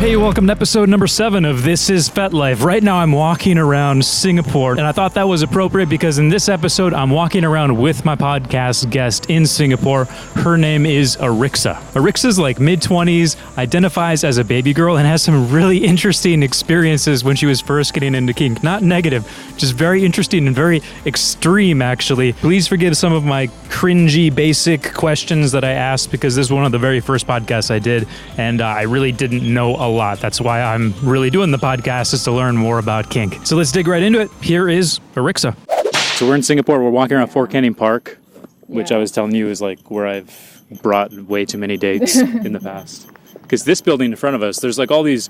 Hey, welcome to episode number 7 of This is FetLife. Right now I'm walking around Singapore, and I thought that was appropriate because in this episode I'm walking around with my podcast guest in Singapore. Her name is Arixa. Arixa's like mid-20s, identifies as a baby girl, and has some really interesting experiences when she was first getting into kink. Not negative, just very interesting and very extreme, actually. Please forgive some of my cringy, basic questions that I asked because this is one of the very first podcasts I did, and I really didn't know a lot. That's why I'm really doing the podcast, is to learn more about kink. So let's dig right into it. Here is Arixa. So we're in Singapore. We're walking around Fort Canning Park, which I was telling you is like where I've brought way too many dates in the past. Because this building in front of us, there's like all these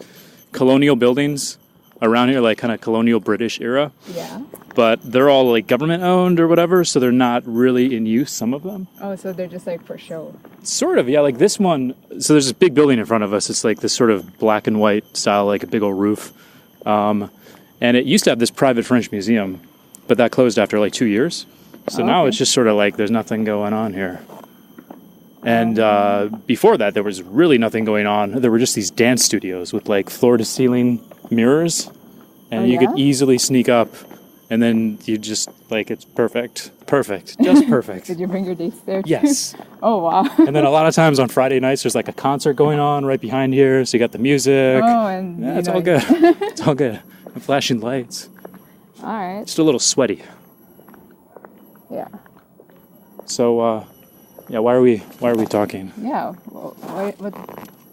colonial buildings around here, like kind of colonial British era. Yeah. But they're all like government owned or whatever, so they're not really in use, some of them. Oh, so they're just like for show. Sort of, yeah. Like this one, so there's this big building in front of us. It's like this sort of black and white style, like a big old roof. And it used to have this private French museum, but that closed after like 2 years. So now it's just sort of like there's nothing going on here. And before that, there was really nothing going on. There were just these dance studios with like floor-to-ceiling mirrors, and you could easily sneak up, and then you just like, it's perfect, just perfect. Did you bring your dates there too? Yes. Oh wow. And then a lot of times on Friday nights, there's like a concert going on right behind here, so you got the music. Oh, and yeah, it's all good. It's all good. And flashing lights. All right. Just a little sweaty. Yeah. So, yeah, why are we talking? Yeah. Well,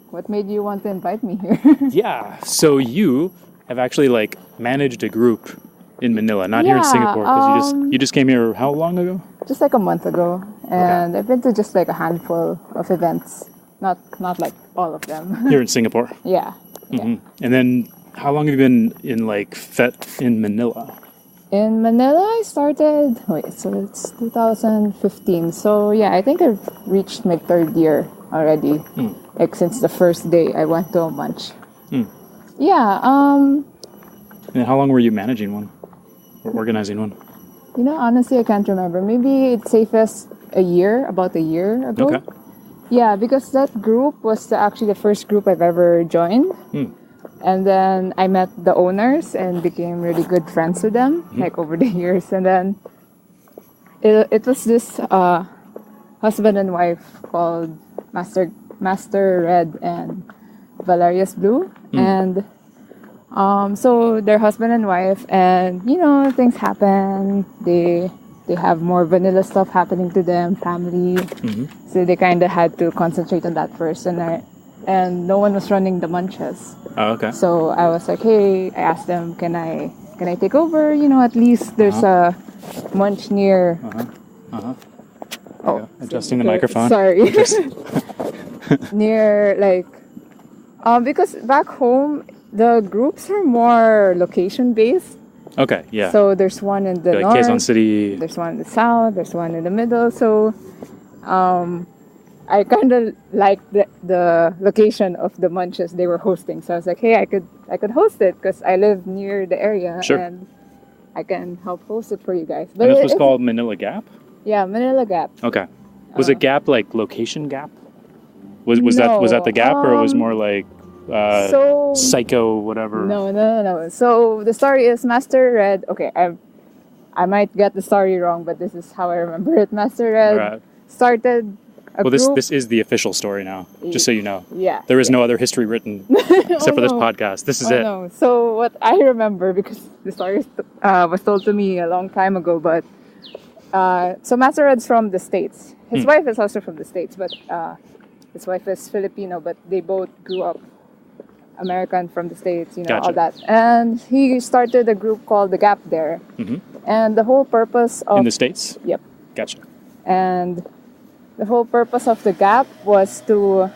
what made you want to invite me here? Yeah. So you have actually like managed a group in Manila, not here in Singapore, because you just came here how long ago? Just like a month ago, and I've been to just like a handful of events, not like all of them. Here in Singapore. Yeah. Mm-hmm. And then how long have you been in like Fet in Manila? In Manila, I started. So it's 2015. So yeah, I think I've reached my 3rd year already. Like since the first day I went to a munch. Yeah. And how long were you managing one or organizing one? You know, honestly, I can't remember. Maybe it's safest about a year ago. Okay. Yeah, because that group was actually the first group I've ever joined. And then I met the owners and became really good friends with them, like over the years. And then it was this husband and wife called Master Red and Valerius Blue. And so they're husband and wife, and you know, things happen. They have more vanilla stuff happening to them, family. So they kind of had to concentrate on that first, and no one was running the munches. Oh, okay. So I was like, hey, I asked them, can I take over? You know, at least there's a munch near. Oh, adjusting the microphone. Sorry. Near like, because back home the groups are more location based. Okay, yeah. So there's one in the like north, Quezon City. There's one in the south, there's one in the middle. So I kind of liked the location of the munches they were hosting. So I was like, hey, I could host it because I live near the area. Sure. And I can help host it for you guys. But And this was called Manila Gap? Yeah, Manila Gap. Okay. Was it Gap like location Gap? Was that the Gap, or it was more like psycho whatever? No. So the story is Master Red. Okay, I might get the story wrong, but this is how I remember it. Master Red started a group. This is the official story now, just so you know. Yeah. There is no other history written except for this podcast. This is it. No. So what I remember, because the story was told to me a long time ago, but so Master Red's from the States. His wife is also from the States, but his wife is Filipino, but they both grew up American from the States, you know, all that. And he started a group called The Gap there. And the whole purpose of... In the States? Yep. Gotcha. And the whole purpose of The Gap was to...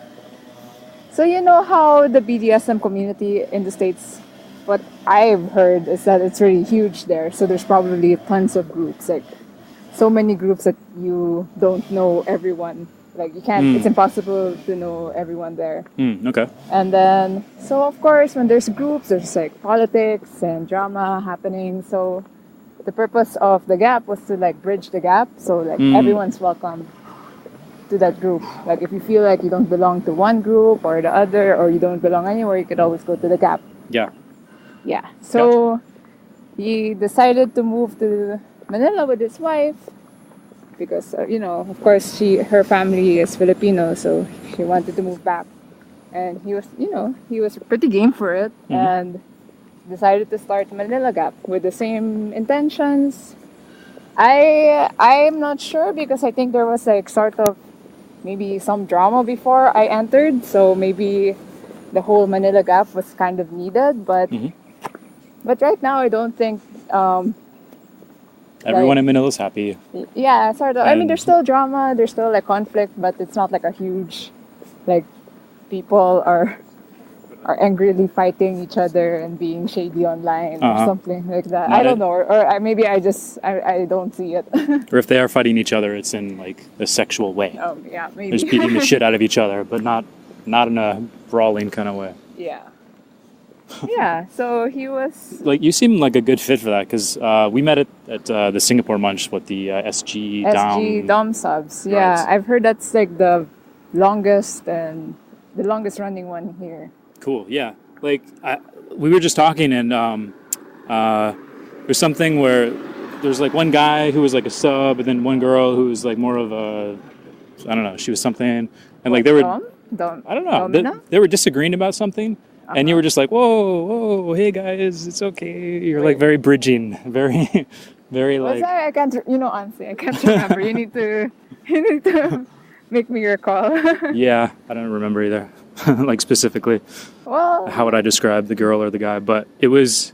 So you know how the BDSM community in the States, what I've heard is that it's really huge there. So there's probably tons of groups, like so many groups that you don't know everyone. Like you can't, it's impossible to know everyone there. Okay. And then, so of course, when there's groups, there's like politics and drama happening. So the purpose of The Gap was to like bridge the gap. So like everyone's welcome. to that group. Like if you feel like you don't belong to one group or the other, or you don't belong anywhere, you could always go to the Gap. Yeah. Yeah. So he decided to move to Manila with his wife because of course her family is Filipino, so she wanted to move back, and he was pretty game for it, and decided to start Manila Gap with the same intentions. I'm not sure because I think there was like sort of maybe some drama before I entered, so maybe the whole Manila Gap was kind of needed, but right now I don't think everyone in Manila's happy. Yeah, sort of. I mean, there's still drama, there's still like conflict, but it's not like a huge, like, people are angrily fighting each other and being shady online or something like that. I don't know, or maybe I don't see it. Or if they are fighting each other, it's in like a sexual way. Oh yeah, maybe. They're just beating the shit out of each other, but not in a brawling kind of way. Yeah. Yeah, so he was... Like, you seem like a good fit for that, because we met at the Singapore Munch with the SG Dom subs. Yeah, Right. I've heard that's like the longest running one here. Cool, yeah. Like, we were just talking, and there's something where there's like one guy who was like a sub, and then one girl who was like more of a, I don't know, she was something, and like they were... Dom? I don't know. They were disagreeing about something. And you were just like, whoa, hey guys, it's okay. You're like very bridging, very, very like. Sorry, I can't. Honestly, I can't remember. You need to make me recall. Yeah, I don't remember either, like specifically. Well, how would I describe the girl or the guy? But it was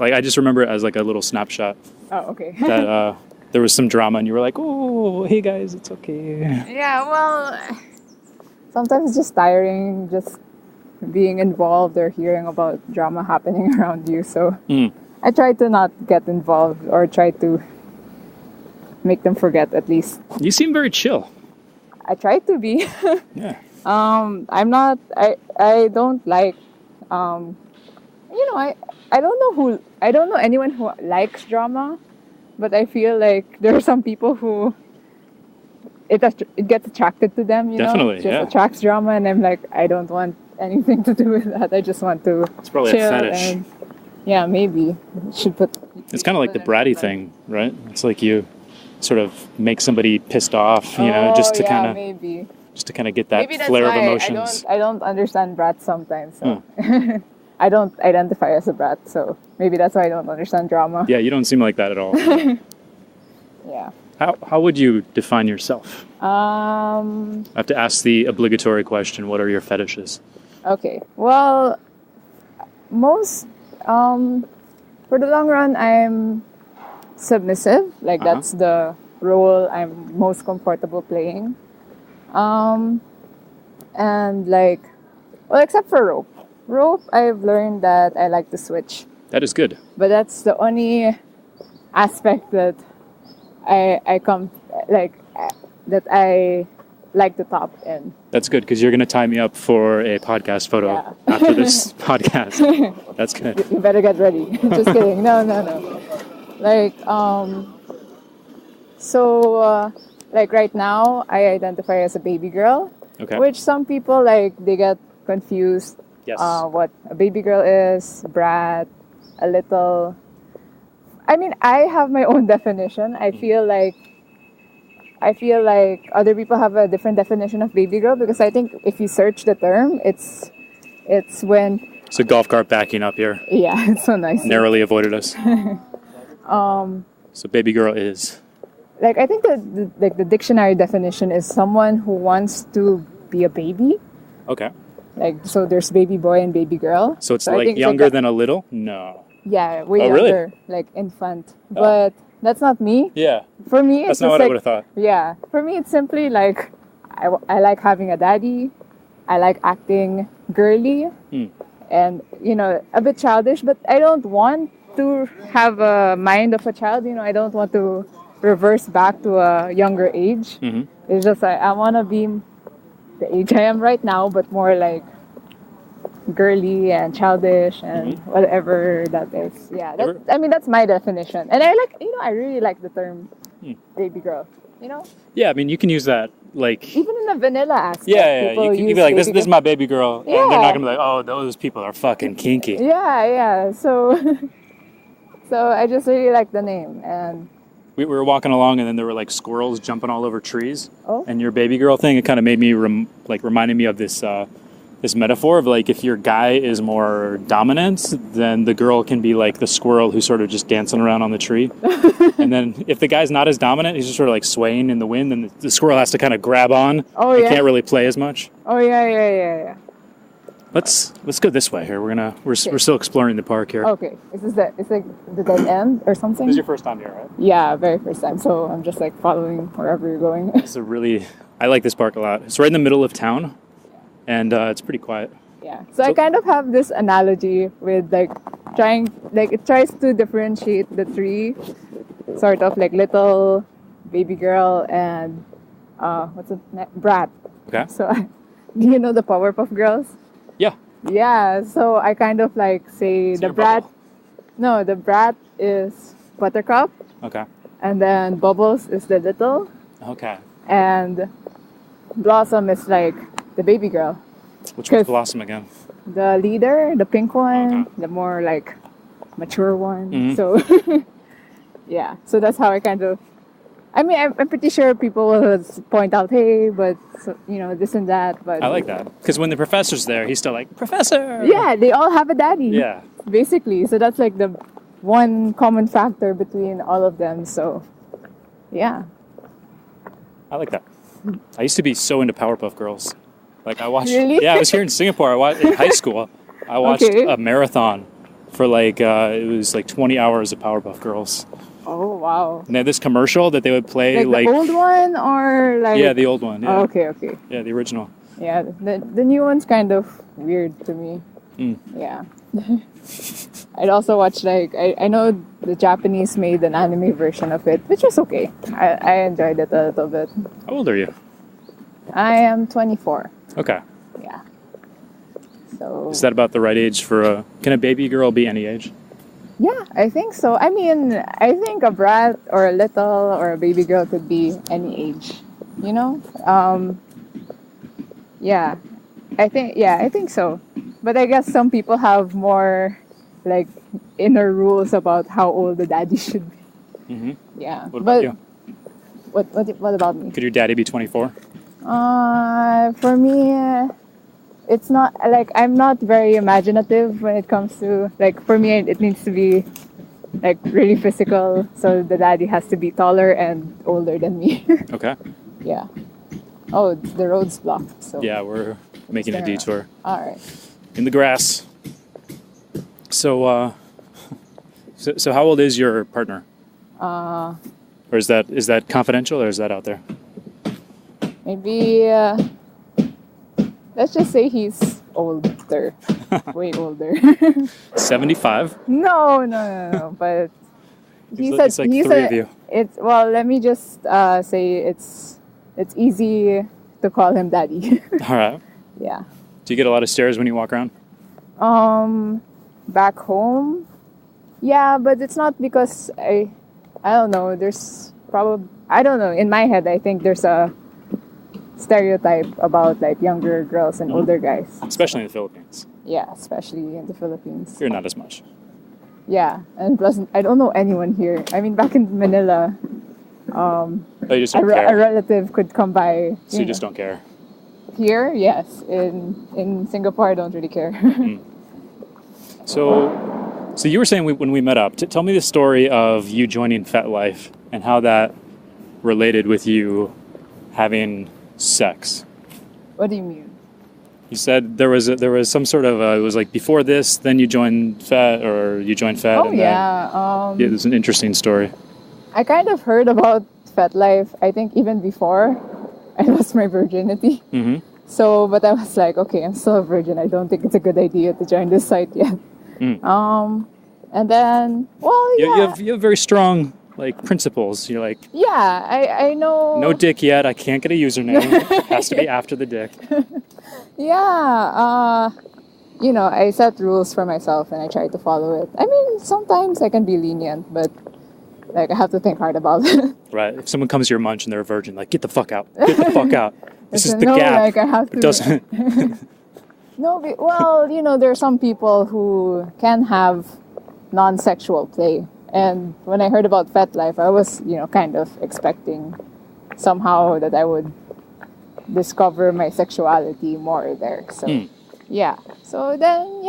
like I just remember it as like a little snapshot. Oh, okay. That there was some drama, and you were like, oh, hey guys, it's okay. Yeah, well, sometimes it's just tiring, just being involved or hearing about drama happening around you, so I try to not get involved or try to make them forget at least. You seem very chill. I try to be. Yeah. I'm not. I don't like. I don't know anyone who likes drama, but I feel like there are some people who it gets attracted to them. Definitely, it just attracts drama, and I'm like, I don't want anything to do with that. I just want to It's probably chill a fetish. and yeah, maybe should put. It's kind of like the bratty thing, right? It's like you sort of make somebody pissed off, just to kind of maybe. Just to kind of get that Maybe that's flare of why emotions. I don't understand brats sometimes. So. I don't identify as a brat, so maybe that's why I don't understand drama. Yeah, you don't seem like that at all. Yeah. How would you define yourself? I have to ask the obligatory question, what are your fetishes? Okay. Well, most for the long run I'm submissive. Like that's the role I'm most comfortable playing. And like, well, except for rope. Rope, I've learned that I like to switch. That is good. But that's the only aspect that I come like that I like to top in. That's good because you're going to tie me up for a podcast photo after this podcast. That's good. You better get ready. Just kidding. No. Like so like right now I identify as a baby girl. Okay. Which some people like they get confused. Yes. What a baby girl is, brat, a little. I mean, I have my own definition. I feel like other people have a different definition of baby girl because I think if you search the term, it's when. It's a golf cart backing up here. Yeah, it's so nice. Narrowly avoided us. So baby girl is. Like I think the dictionary definition is someone who wants to be a baby. Okay. Like so, there's baby boy and baby girl. So it's like younger than a little? No. Yeah, way younger, really? like infant. But that's not me. Yeah. For me, it's that's not what like, I would have thought. Yeah. For me, it's simply like I like having a daddy. I like acting girly, and a bit childish. But I don't want to have a mind of a child. I don't want to reverse back to a younger age. Mm-hmm. It's just like I want to be the age I am right now, but more like girly and childish and whatever that is. Yeah, that's my definition. And I like, I really like the term baby girl. You know? Yeah, I mean, you can use that, like... Even in the vanilla aspect. Yeah. You can be like, this is my baby girl. Yeah. And they're not going to be like, oh, those people are fucking kinky. Yeah. So, so I just really like the name. And We were walking along, and then there were, like, squirrels jumping all over trees. Oh. And your baby girl thing, it kind of made me, reminded me of this... this metaphor of like if your guy is more dominant, then the girl can be like the squirrel who's sort of just dancing around on the tree. And then if the guy's not as dominant, he's just sort of like swaying in the wind, and the squirrel has to kind of grab on. Oh, He yeah. can't really play as much. Oh yeah. Let's go this way here. We're still exploring the park here. Okay. It's like the dead end or something? This is your first time here, right? Yeah, very first time. So I'm just like following wherever you're going. I like this park a lot. It's right in the middle of town, and it's pretty quiet. Yeah. So I kind of have this analogy with like it tries to differentiate the three sort of like little baby girl and brat. Okay. So do you know the Powerpuff Girls? Yeah. Yeah. So I kind of like say the brat. No, the brat is Buttercup, Okay. and then Bubbles is the little, Okay. and Blossom is like the baby girl. Which one's Blossom again? The leader, the pink one, Okay. the more like mature one. Mhm. So yeah, so that's how I kind of. I mean, I'm pretty sure people will point out, hey, but this and that. But I like that because when the professor's there, he's still like, Professor. yeah, they all have a daddy. Yeah. Basically, so that's like the one common factor between all of them. So yeah. I like that. I used to be so into Powerpuff Girls. Like I watched. Really? Yeah, I was here in Singapore. In high school. I watched Okay. a marathon for like it was like 20 hours of Powerpuff Girls. Oh wow. And they had this commercial that they would play Like the old one or like. Yeah, the old one. Yeah. Oh, okay. Yeah, the original. Yeah, the new one's kind of weird to me. Mm. Yeah. I'd also watch like I know the Japanese made an anime version of it, which was okay. I enjoyed it a little bit. How old are you? I am 24. Okay. Yeah. So Is that about the right age for can a baby girl be any age? yeah, I think so. I mean, I think a brat or a little or a baby girl could be any age. You know? Yeah. I think so. But I guess some people have more like inner rules about how old the daddy should be. Mm-hmm. Yeah. What but about you? What about me? Could your daddy be 24? For me, it's not like I'm not very imaginative when it comes to like for me it needs to be like really physical. So the daddy has to be taller and older than me. Okay. Yeah. Oh, the road's blocked. So Yeah, we're making a turn detour all right. in the grass. So, so how old is your partner? Or is that confidential, or is that out there? Maybe let's just say he's older, way older. 75. No. But It's like three of you. It's let me just say it's easy to call him daddy. All right. Yeah. Do you get a lot of stares when you walk around? Back home, yeah, but it's not because I don't know. There's probably I don't know. In my head, I think there's a stereotype about like younger girls and older guys. Especially in the Philippines. Yeah, especially in the Philippines. Here, not as much. Yeah, and plus I don't know anyone here. I mean, back in Manila, Oh, you just a don't care. relative could come by. So you just don't care. Here, yes. In Singapore, I don't really care. So you were saying when we met up, tell me the story of you joining FetLife and how that related with you having sex. What do you mean? You said there was some sort of it was like before this, then you joined Fet, or you joined Fet. Oh and yeah. It was an interesting story. I kind of heard about FetLife, I think even before I lost my virginity. Mm-hmm. So, but I was like, okay, I'm still a virgin. I don't think it's a good idea to join this site yet. Mm. And then, well, yeah. You have very strong like principles. You're like, Yeah, I know. no dick yet. I can't get a username. It has to be after the dick. Yeah, I set rules for myself and I try to follow it. I mean, sometimes I can be lenient, but Like, I have to think hard about it. Right. If someone comes to your munch and they're a virgin, like, get the fuck out. Get the fuck out. This is the no, gap. like, I have to. It doesn't. No, well, there are some people who can have non-sexual play. And when I heard about FetLife, I was, kind of expecting somehow that I would discover my sexuality more there. So, yeah. So then,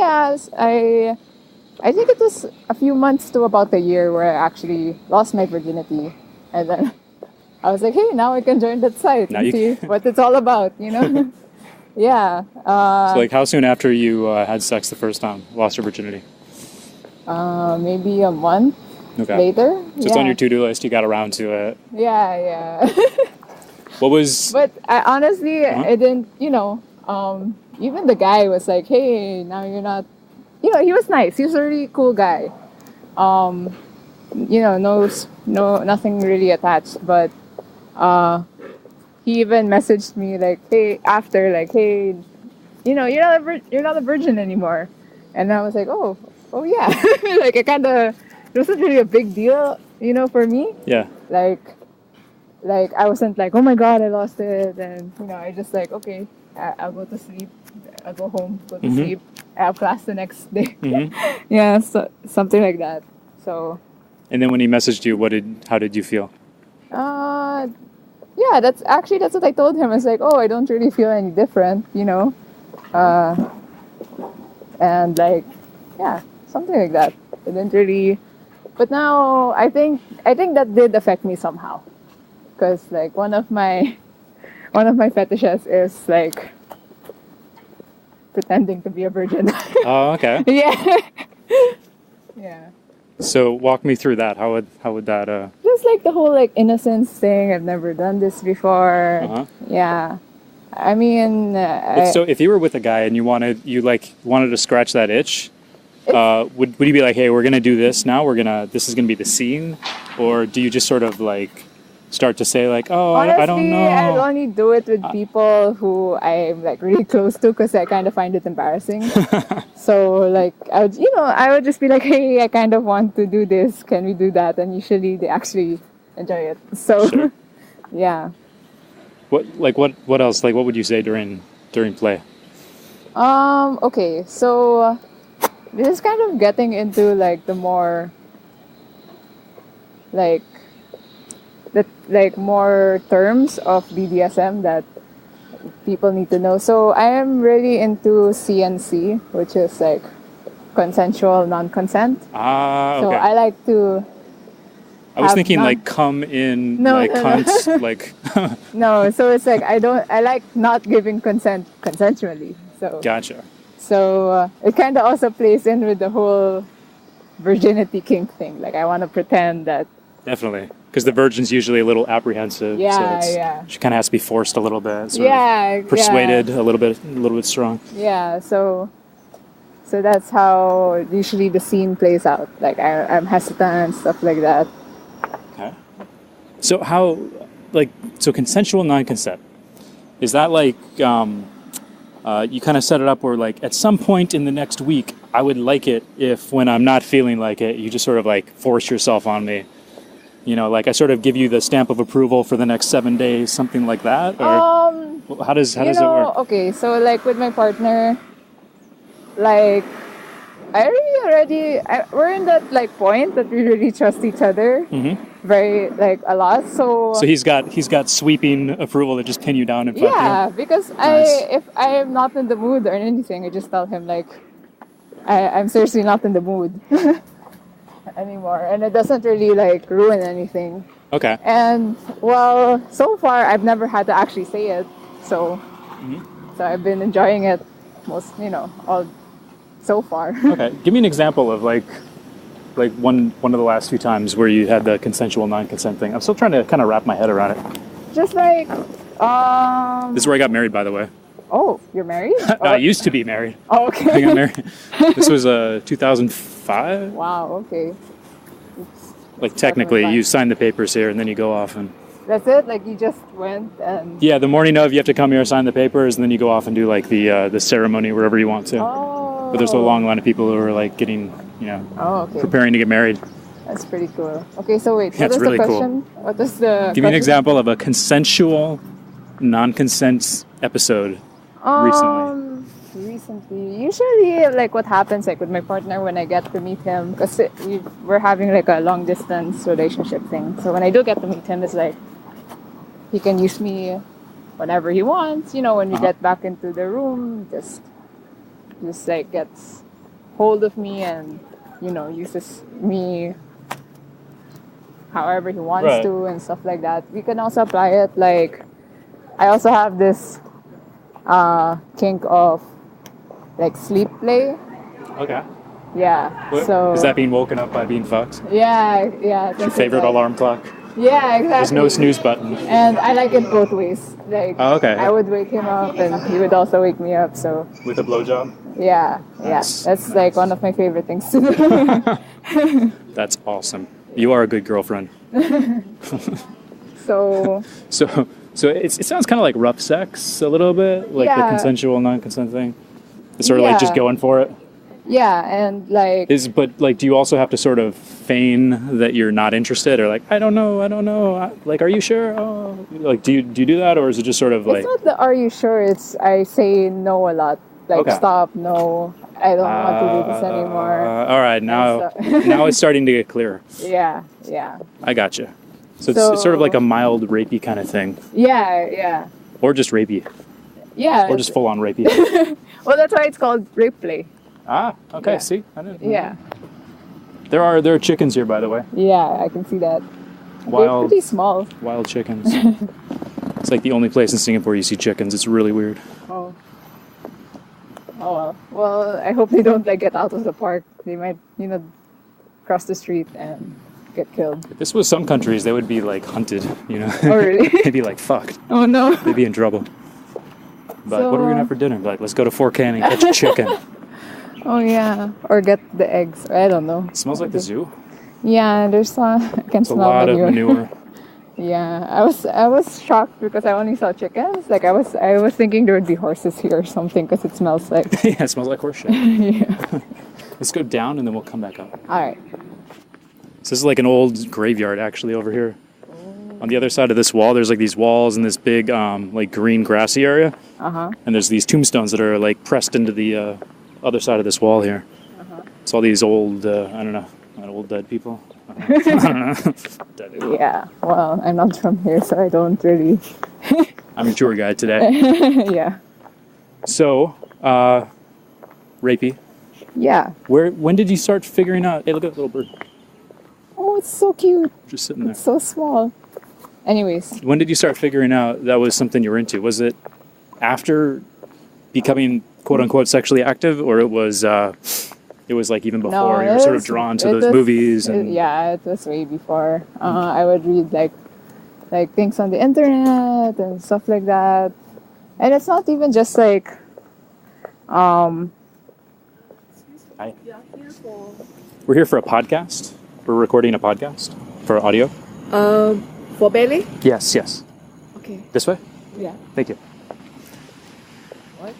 I think it was a few months to about a year where I actually lost my virginity. And then I was like, hey, now I can join that site and see what it's all about, Yeah. So, like, how soon after you had sex the first time, lost your virginity? Maybe a month later. So it's on your to-do list. You got around to it. Yeah. What was... But I honestly, I didn't, even the guy was like, hey, now you're not... he was nice. He was a really cool guy. Nothing really attached. But he even messaged me like, hey, you're not a virgin anymore. And I was like, oh yeah. Like, it wasn't really a big deal, for me. Yeah. Like I wasn't like, oh my God, I lost it. And, I just like, okay, I'll go to sleep. I'll go home, go to sleep. I have class the next day. Yeah, so something like that. So. And then when he messaged you, how did you feel? Yeah, that's what I told him. I was like, oh, I don't really feel any different, and like, yeah, something like that. I didn't really, but now I think that did affect me somehow, because like one of my fetishes is like pretending to be a virgin. Oh, okay. Yeah. Yeah. So walk me through that. How would that? Just like the whole like innocence thing. I've never done this before. Yeah. I mean, so if you were with a guy and you wanted to scratch that itch, would you be like, hey, we're gonna do this now? This is gonna be the scene, or do you just sort of like start to say like, oh, honestly, I don't know? I only do it with people who I'm like really close to, because I kind of find it embarrassing. So like I would just be like, hey, I kind of want to do this. Can we do that? And usually they actually enjoy it. So sure. Yeah. What else? Like, what would you say during play? Okay, so this is kind of getting into like the more more terms of BDSM that people need to know. So I am really into CNC, which is like consensual non-consent. Okay. So I like to. I was thinking like come in, cunts, like. No, so it's like I like not giving consent consensually. So. Gotcha. So it kind of also plays in with the whole virginity kink thing. Like, I want to pretend that. Definitely. Because the virgin's usually a little apprehensive. Yeah, so she kind of has to be forced a little bit. Persuaded a little bit strong. Yeah, so that's how usually the scene plays out. Like, I'm hesitant, stuff like that. Okay. So consensual non-consent, is that like, you kind of set it up where like at some point in the next week, I would like it if when I'm not feeling like it, you just sort of like force yourself on me. Like I sort of give you the stamp of approval for the next 7 days, something like that? Or how does it work? Okay, so like with my partner, like we're in that like point that we really trust each other very like a lot. So he's got sweeping approval to just pin you down in front of you. Yeah, because if I am not in the mood or anything, I just tell him like I'm seriously not in the mood anymore, and it doesn't really like ruin anything. Okay. And well, so far I've never had to actually say it, so I've been enjoying it all so far. Okay, give me an example of like one of the last few times where you had the consensual non-consent thing. I'm still trying to kind of wrap my head around it. Just like This is where I got married, by the way. Oh, you're married? I used to be married. Oh, okay. I got married. This was 2005. Wow. Okay. Like technically, you sign the papers here and then you go off and. That's it. Like you just went and. Yeah, the morning of you have to come here, sign the papers, and then you go off and do like the ceremony wherever you want to. Oh. But there's a long line of people who are like getting, preparing to get married. That's pretty cool. Okay, so wait, Yeah, what it's was really the cool. question? What was the Give me an question? example of a consensual, non-consent episode recently. Recently, usually like what happens like with my partner when I get to meet him, because we're having like a long distance relationship thing. So when I do get to meet him, it's like he can use me whenever he wants. When we get back into the room, just like gets hold of me and uses me however he wants Right. to and stuff like that. We can also apply it like I also have this kink of like sleep play. Okay. Yeah. So Is that being woken up by being fucked? yeah. Your things favorite like that. alarm clock? Yeah, exactly. There's no snooze button. And I like it both ways. Like Okay. I would wake him up and he would also wake me up. So With a blowjob? yeah. Nice. That's like one of my favorite things to do. That's awesome. You are a good girlfriend. So So it sounds kind of like rough sex a little bit, like the Yeah. consensual, non-consent thing. It's sort of like just Yeah. going for it. yeah, and like But like, do you also have to sort of feign that you're not interested, or like, I don't know, like, are you sure? Oh, like, do you do that, or is it just sort of like, it's not the are you sure? It's I say no a lot. Like Okay. stop, no, I don't want to do this anymore. all right, now now it's starting to get clearer. Yeah. I got you. So So- it's sort of like a mild rapey kind of thing, Yeah. or just rapey, Yeah. or just full on rapey. Well, that's why it's called Breathplay. Okay. Yeah. See, I didn't. Yeah. There are chickens here, by the way. Yeah, I can see that. They're Wild pretty small. wild chickens. It's like the only place in Singapore you see chickens. It's really weird. Oh. Oh well. Well, I hope they don't like get out of the park. They might, cross the street and get killed. If this was some countries, they would be like hunted. Oh really? They'd be like fucked. Oh no. They'd be in trouble. But So, what are we gonna have for dinner? Like, let's go to Fort Canning and catch a chicken. Oh yeah. Or get the eggs. I don't know. It smells like the zoo. Yeah, there's I can It's a smell lot of manure. Yeah, I was shocked because I only saw chickens. Like I was thinking there would be horses here or something because it smells like. Yeah, it smells like horse shit. Yeah. Let's go down and then we'll come back up. All right. So this is like an old graveyard actually over here. On the other side of this wall, there's like these walls and this big like green grassy area. And there's these tombstones that are like pressed into the other side of this wall here. It's all these old, I don't know, not old dead people. I don't know. Dead people. Yeah. Well, I'm not from here, so I don't really. I'm your tour guide today. Yeah. So, rapey, Yeah. when did you start figuring out, hey, look at that little bird, Oh, it's so cute. just sitting there. It's so small. Anyways, When did you start figuring out that was something you were into? Was it after becoming quote unquote sexually active, or it was like even before you were sort of drawn to those movies? And yeah, it was way before. I would read like things on the internet and stuff like that, and it's not even just like Hi. We're here for a podcast. We're recording a podcast for audio. for Bailey. Yes. Okay. This way. Yeah. Thank you. What?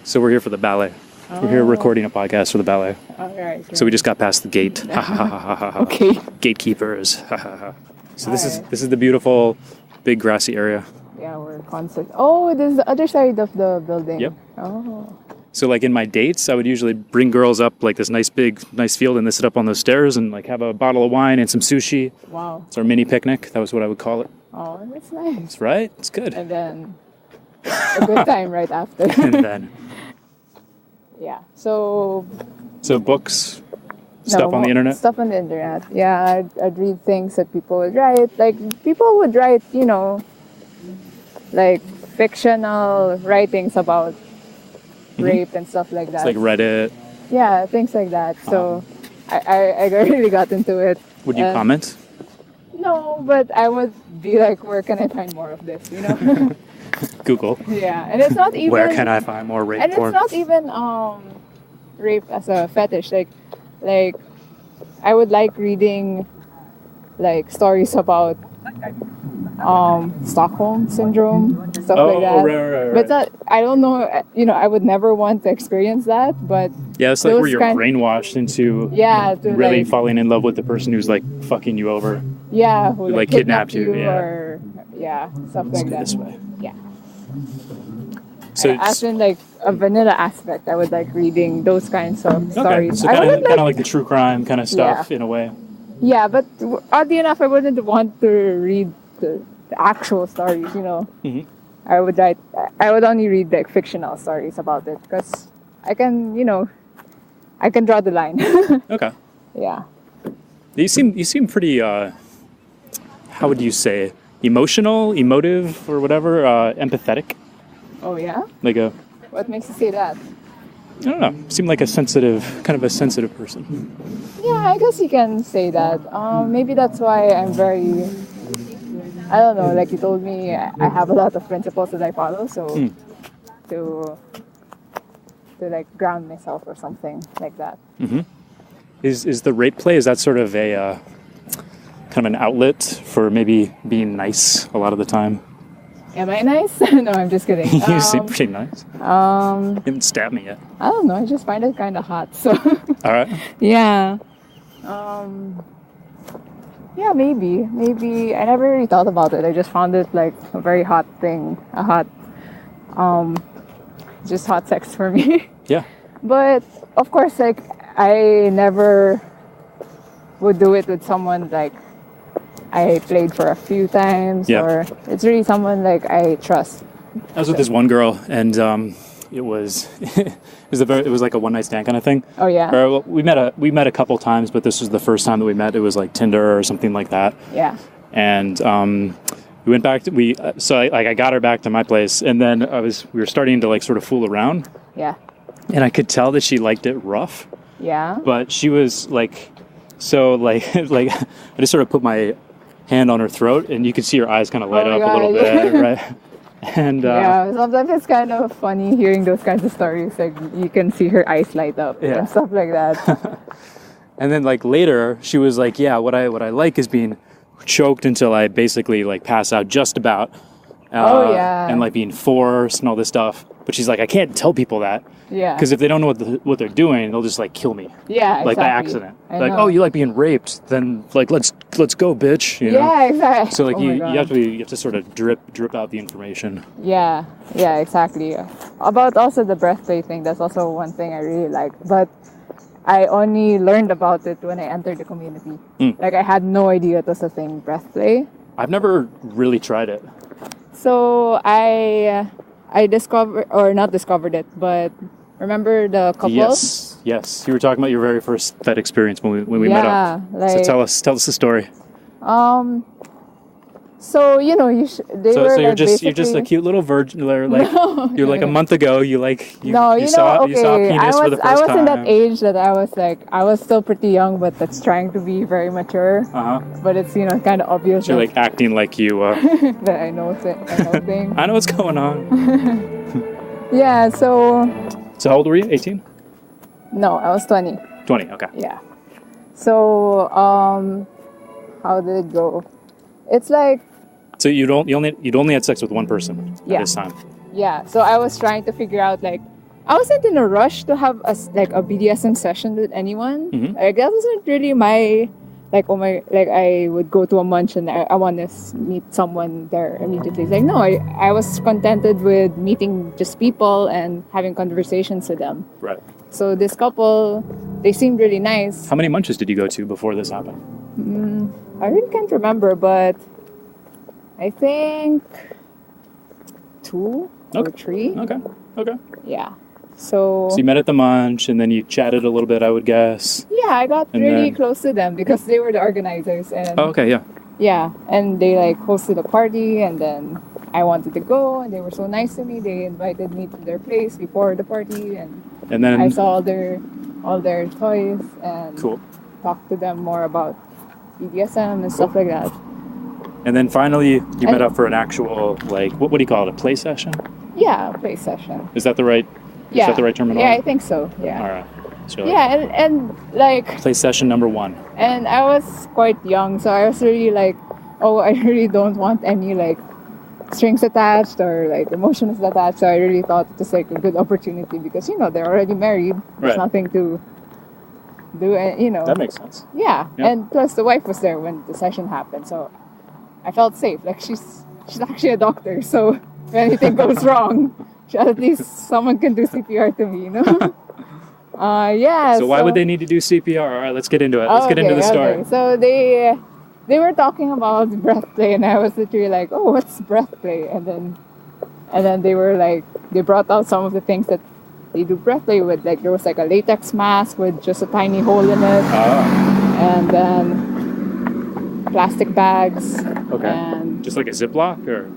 So we're here for the ballet. We're here recording a podcast for the ballet. All right. So we just got past the gate. Okay. Gatekeepers. So this Alright. is the beautiful, big grassy area. Yeah, we're concert. Oh, this is the other side of the building. Yep. Oh. So like in my dates, I would usually bring girls up like this nice field and they sit up on those stairs and like have a bottle of wine and some sushi. Wow. It's our mini picnic. That was what I would call it. Oh, that's nice. That's right. It's good. And then a good time right after. And then Yeah. So books, stuff on the internet. Stuff on the internet. Yeah, I'd read things that people would write. Like people would write, like fictional writings about rape and stuff like that. It's like Reddit. Yeah, things like that. So I really got into it. Would you And- comment? No, but I would be like, where can I find more of this? Google. Yeah, and it's not even. Where can I find more rape And porn? it's not even rape as a fetish. Like I would like reading like stories about Stockholm syndrome, stuff like that. Right. But I don't know, I would never want to experience that, but Yeah, it's like those where you're brainwashed into to really like, falling in love with the person who's like fucking you over. yeah, who like kidnapped you, yeah. or stuff Let's like go that. this way. Yeah. So As in like a vanilla aspect, I would like reading those kinds of okay, stories. so I kind wouldn't of like the true crime kind of stuff in a way. Yeah, but oddly enough, I wouldn't want to read the actual stories. Mm-hmm. I would only read like fictional stories about it because I can draw the line. Okay. Yeah. You seem pretty how would you say, emotive or whatever, empathetic. Oh yeah. Like What makes you say that? I don't know. Seem like a sensitive person. Yeah, I guess you can say that. Maybe that's why I'm very. I don't know. Like you told me, I have a lot of principles that I follow. So to like ground myself or something like that. Mm-hmm. Is the rape play? Is that sort of a kind of an outlet for maybe being nice a lot of the time? Am I nice? No, I'm just kidding. You seem pretty nice. You haven't stabbed me yet. I don't know. I just find it kind of hot. So. All right. Yeah. Yeah, maybe. I never really thought about it. I just found it like a very hot thing. Just hot sex for me. Yeah. But of course, like I never would do it with someone like I played for a few times, or it's really someone like I trust. I was with this one girl, and it was it was like a one night stand kind of thing. Oh yeah. Or, we met a couple times, but this was the first time that we met. It was like Tinder or something like that. Yeah. And we went back to I got her back to my place, and then we were starting to like sort of fool around. Yeah. And I could tell that she liked it rough. Yeah. But she was like, so like like I just sort of put my hand on her throat, and you could see her eyes kind of light up a little bit, right? And yeah, sometimes it's kind of funny hearing those kinds of stories. Like you can see her eyes light up and stuff like that. And then like later, she was like, "Yeah, what I like is being choked until I basically like pass out, just about." And like being forced and all this stuff. But she's like, I can't tell people that. Yeah. Because if they don't know what they're doing, they'll just like kill me. Yeah, like exactly. by accident. Like, oh, you like being raped? Then like let's go, bitch. You know? Yeah, exactly. So like you have to sort of drip out the information. Yeah, exactly. About also the breathplay thing, that's also one thing I really like. But I only learned about it when I entered the community. Like I had no idea it was a thing, breathplay. I've never really tried it. So I not discovered it, but remember the couples? Yes. You were talking about your very first Fet experience when we met up. Like, so tell us the story. So they were so you're like just a cute little virgin, like you're like a month ago. You saw penis for the first time. I was in that age that I was still pretty young, but that's trying to be very mature. But it's kind of obvious. So you're like acting like you. That I know things. I know what's going on. Yeah. So how old were you? 18? No, I was 20. 20. Okay. Yeah. So how did it go? It's like. So you'd only had sex with one person at this time. Yeah. So I was trying to figure out I wasn't in a rush to have a BDSM session with anyone. Mm-hmm. Like that wasn't really my I would go to a munch and I want to meet someone there immediately. It's like no, I was contented with meeting just people and having conversations with them. Right. So this couple, they seemed really nice. How many munches did you go to before this happened? I really can't remember, but I think 2 or 3. Okay. Yeah. So you met at the munch, and then you chatted a little bit, I would guess. Yeah, I got really close to them because they were the organizers. And yeah, and they hosted a party, and then I wanted to go, and they were so nice to me. They invited me to their place before the party, and then I saw all their toys and talked to them more about BDSM and stuff like that. And then finally, you met up for an actual what do you call it? A play session? Yeah, a play session. Is that the right? Yeah. Is that the right terminology? Yeah, I think so. Yeah. All right. So and play session number 1. And I was quite young, so I was really I really don't want any strings attached or like emotions attached. So I really thought it was like a good opportunity because they're already married. There's nothing to do, That makes sense. Yeah, and plus the wife was there when the session happened, so I felt safe. Like she's actually a doctor, so if anything goes wrong, at least someone can do CPR to me, Yeah. So why would they need to do CPR? All right, let's get into it. Let's get into the story. Okay. So they were talking about Breathplay, and I was literally like, "Oh, what's Breathplay?" And then they were like, they brought out some of the things that they do Breathplay with. Like there was like a latex mask with just a tiny hole in it, and then plastic bags. Okay. And just like a Ziploc or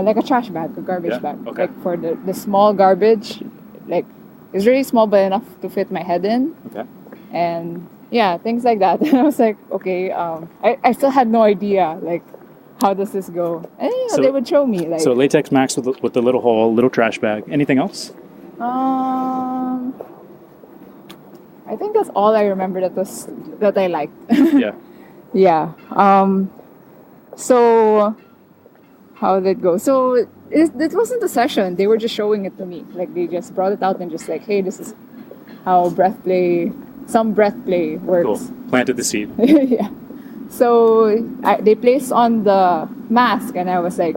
like a trash bag, a garbage bag. Okay. Like for the small garbage, like it's really small but enough to fit my head in. Okay. And yeah, things like that. And I was like, okay, I still had no idea, like, how does this go? And So- they would show me, like, So latex mask with the little hole, little trash bag. Anything else? I think that's all I remember that I liked. Yeah. Yeah. So how did it go? So it wasn't a session. They were just showing it to me. Like they just brought it out and just like, hey, this is how some Breathplay works. Cool. Planted the seed. Yeah. So they placed on the mask, and I was like,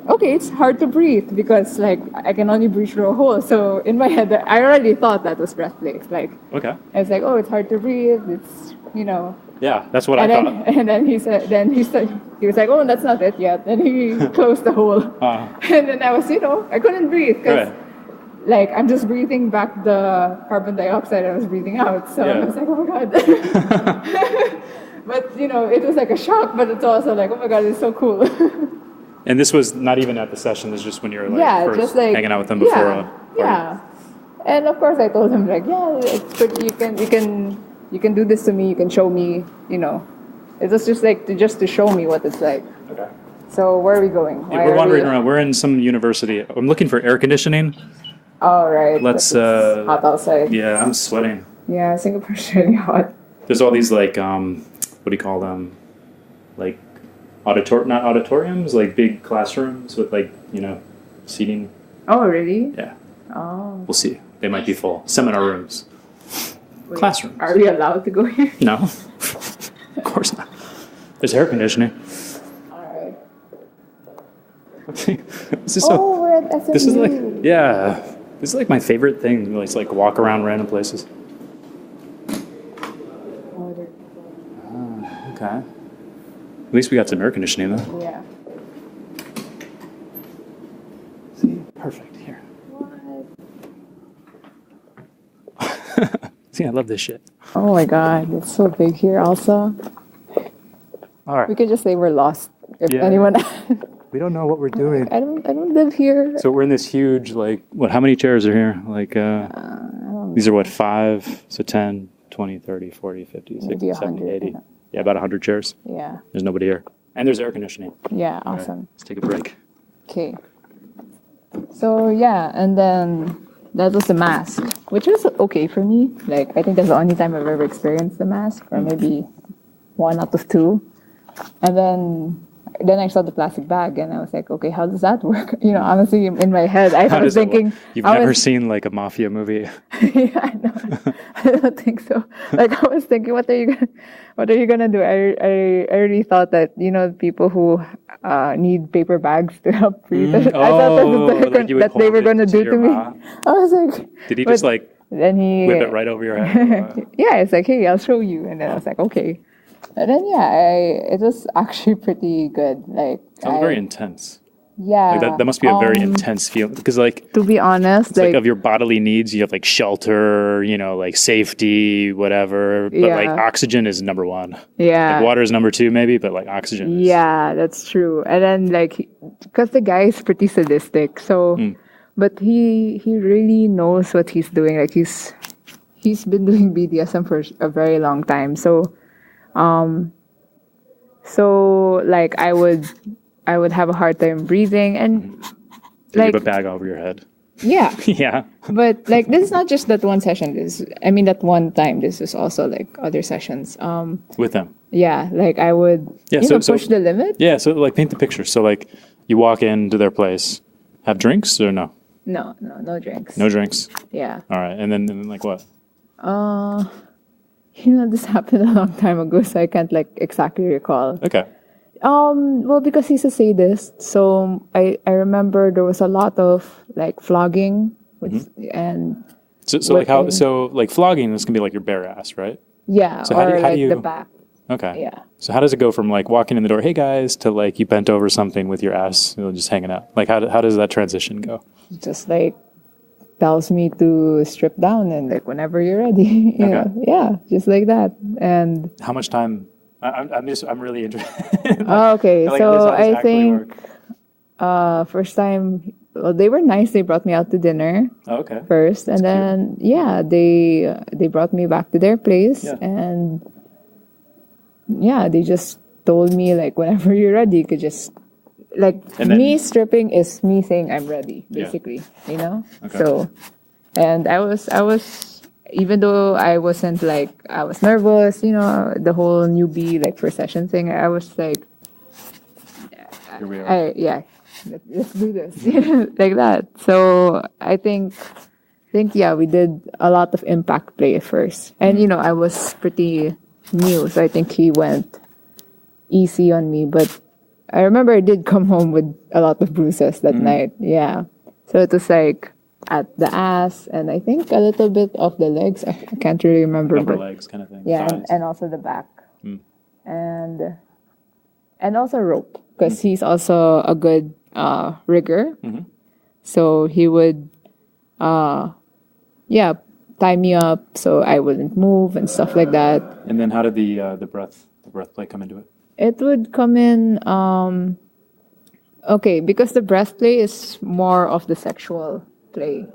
okay, it's hard to breathe because like I can only breathe through a hole. So in my head, I already thought that was Breathplay. Like, Okay. I was like, oh, it's hard to breathe. It's Yeah, that's what I And thought. then he was like, oh, that's not it yet. Then he closed the hole. And then I was, I couldn't breathe because like I'm just breathing back the carbon dioxide I was breathing out. So I was like, oh my God. But it was like a shock, but it's also like, oh my God, it's so cool. And this was not even at the session. This was just when you were like first just like hanging out with them before. Yeah. And of course I told him like, yeah, it's pretty, you can do this to me, you can show me, It was just like to show me what it's like. Okay. So where are we going? We're wandering around. We're in some university. I'm looking for air conditioning. Oh, right. Let's hot outside. Yeah, I'm sweating. Yeah, Singapore's really hot. There's all these like what do you call them? Like not auditoriums, like big classrooms with like, seating. Oh, really? Yeah. Oh. We'll see. They might be full. Seminar rooms. Wait, Classrooms. Are we allowed to go here? No. Of course not. There's air conditioning. Alright. This is we're at SMU. This is this is like my favorite thing. Really, it's like walk around random places. Okay. At least we got some air conditioning though. Yeah. See, perfect here. What? See, I love this shit. Oh my God, it's so big here also. All right. We could just say we're lost if Yeah. anyone. We don't know what we're doing. I don't live here. So we're in this huge, like, how many chairs are here? Like, these are what, 5? So 10, 20, 30, 40, 50, 60, Maybe 70, 100, 80. Yeah, about 100 chairs. Yeah. There's nobody here. And there's air conditioning. Yeah, All right, awesome. let's take a break. Okay. So yeah, and then that was the mask, which was okay for me. Like I think that's the only time I've ever experienced the mask, or maybe 1 out of 2. And then I saw the plastic bag, and I was like, okay, how does that work? Honestly, in my head, I was thinking, You've never seen like a mafia movie? Yeah, no, I don't think so. Like I was thinking, what are you gonna do? I really thought that people who need paper bags to help breathe. I thought that they were gonna do to me. I was like, did he just like then he whip it right over your head? Yeah, it's like, hey, I'll show you, and then I was like, okay. And then it was actually pretty good. Like Sounds very intense. Yeah, Like that must be a very intense feeling because, like, to be honest, it's like of your bodily needs, you have like shelter, like safety, whatever. But like oxygen is number 1. Yeah, like water is number 2, maybe, but like oxygen. Yeah, that's true. And then like, because the guy is pretty sadistic, so, but he really knows what he's doing. Like he's been doing BDSM for a very long time. So like I would have a hard time breathing, and Did like you have a bag over your head? Yeah. Yeah. But like this is not just that one session. That one time. This is also like other sessions. With them. Yeah, like I would push the limit. Yeah, so like paint the picture. So like You walk into their place, have drinks or no? No drinks. No drinks. Yeah. All right, and then like what? This happened a long time ago, so I can't like exactly recall. Okay. Well, because he's a sadist, so I remember there was a lot of like flogging, and So like how so like flogging, this can be like your bare ass, right? yeah, So or how do like you the back. Okay. Yeah. So how does it go from like walking in the door, hey guys, to like you bent over something with your ass, just hanging out? Like how does that transition go? Just like tells me to strip down and like whenever you're ready. You know? Yeah, just like that. And how much time? I'm really interested. Okay, like, so how does I think first time, well, they were nice. They brought me out to dinner. Okay. First, and then they brought me back to their place, and they just told me like whenever you're ready, you could just like me stripping is me saying I'm ready, basically, you know. Okay. So, and I was even though I wasn't like I was nervous, you know, the whole newbie like first session thing. I was like, here we are. Let's do this like that. So I think we did a lot of impact play at first, and you know I was pretty new, so I think he went easy on me. But I remember I did come home with a lot of bruises that night. Yeah, so it was like at the ass and I think a little bit of the legs. I can't really remember. Upper legs kind of thing. Yeah, and also the back, and also rope because he's also a good rigger. So he would, tie me up so I wouldn't move and stuff like that. And then how did the breath play come into it? It would come in, because the breath play is more of the sexual play.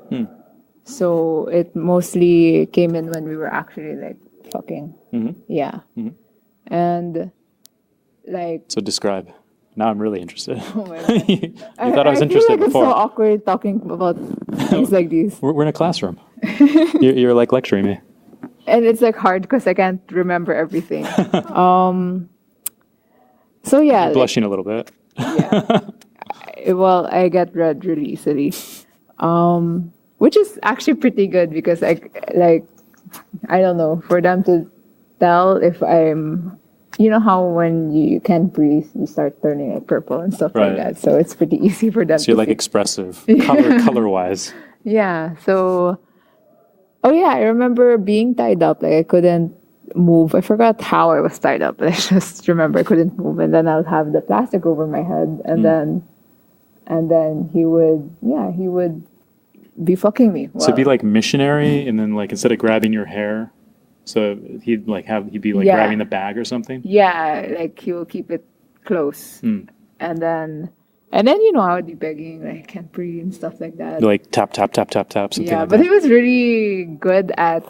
So it mostly came in when we were actually like fucking. Yeah. And like. So describe. Now I'm really interested. Oh my God. you thought I was interested before. It's so awkward talking about things like these. We're in a classroom. you're like lecturing me. And it's like hard because I can't remember everything. So yeah. You're blushing a little bit. Yeah. Well, I get red really easily. Which is actually pretty good because I don't know, for them to tell if I'm, you know how when you can't breathe, you start turning like purple and stuff like that. So it's pretty easy for them. So you're like expressive, color wise. Yeah. So, I remember being tied up. Like I couldn't move. I forgot how I was tied up. I just remember I couldn't move, and then I'll have the plastic over my head, and then he would be fucking me. So it'd be like missionary, and then like instead of grabbing your hair. So he'd be grabbing the bag or something? Yeah, like he will keep it close. And then you know I would be begging, like I can't breathe and stuff like that. Like tap, tap, tap, tap, tap, something like but that. he was really good at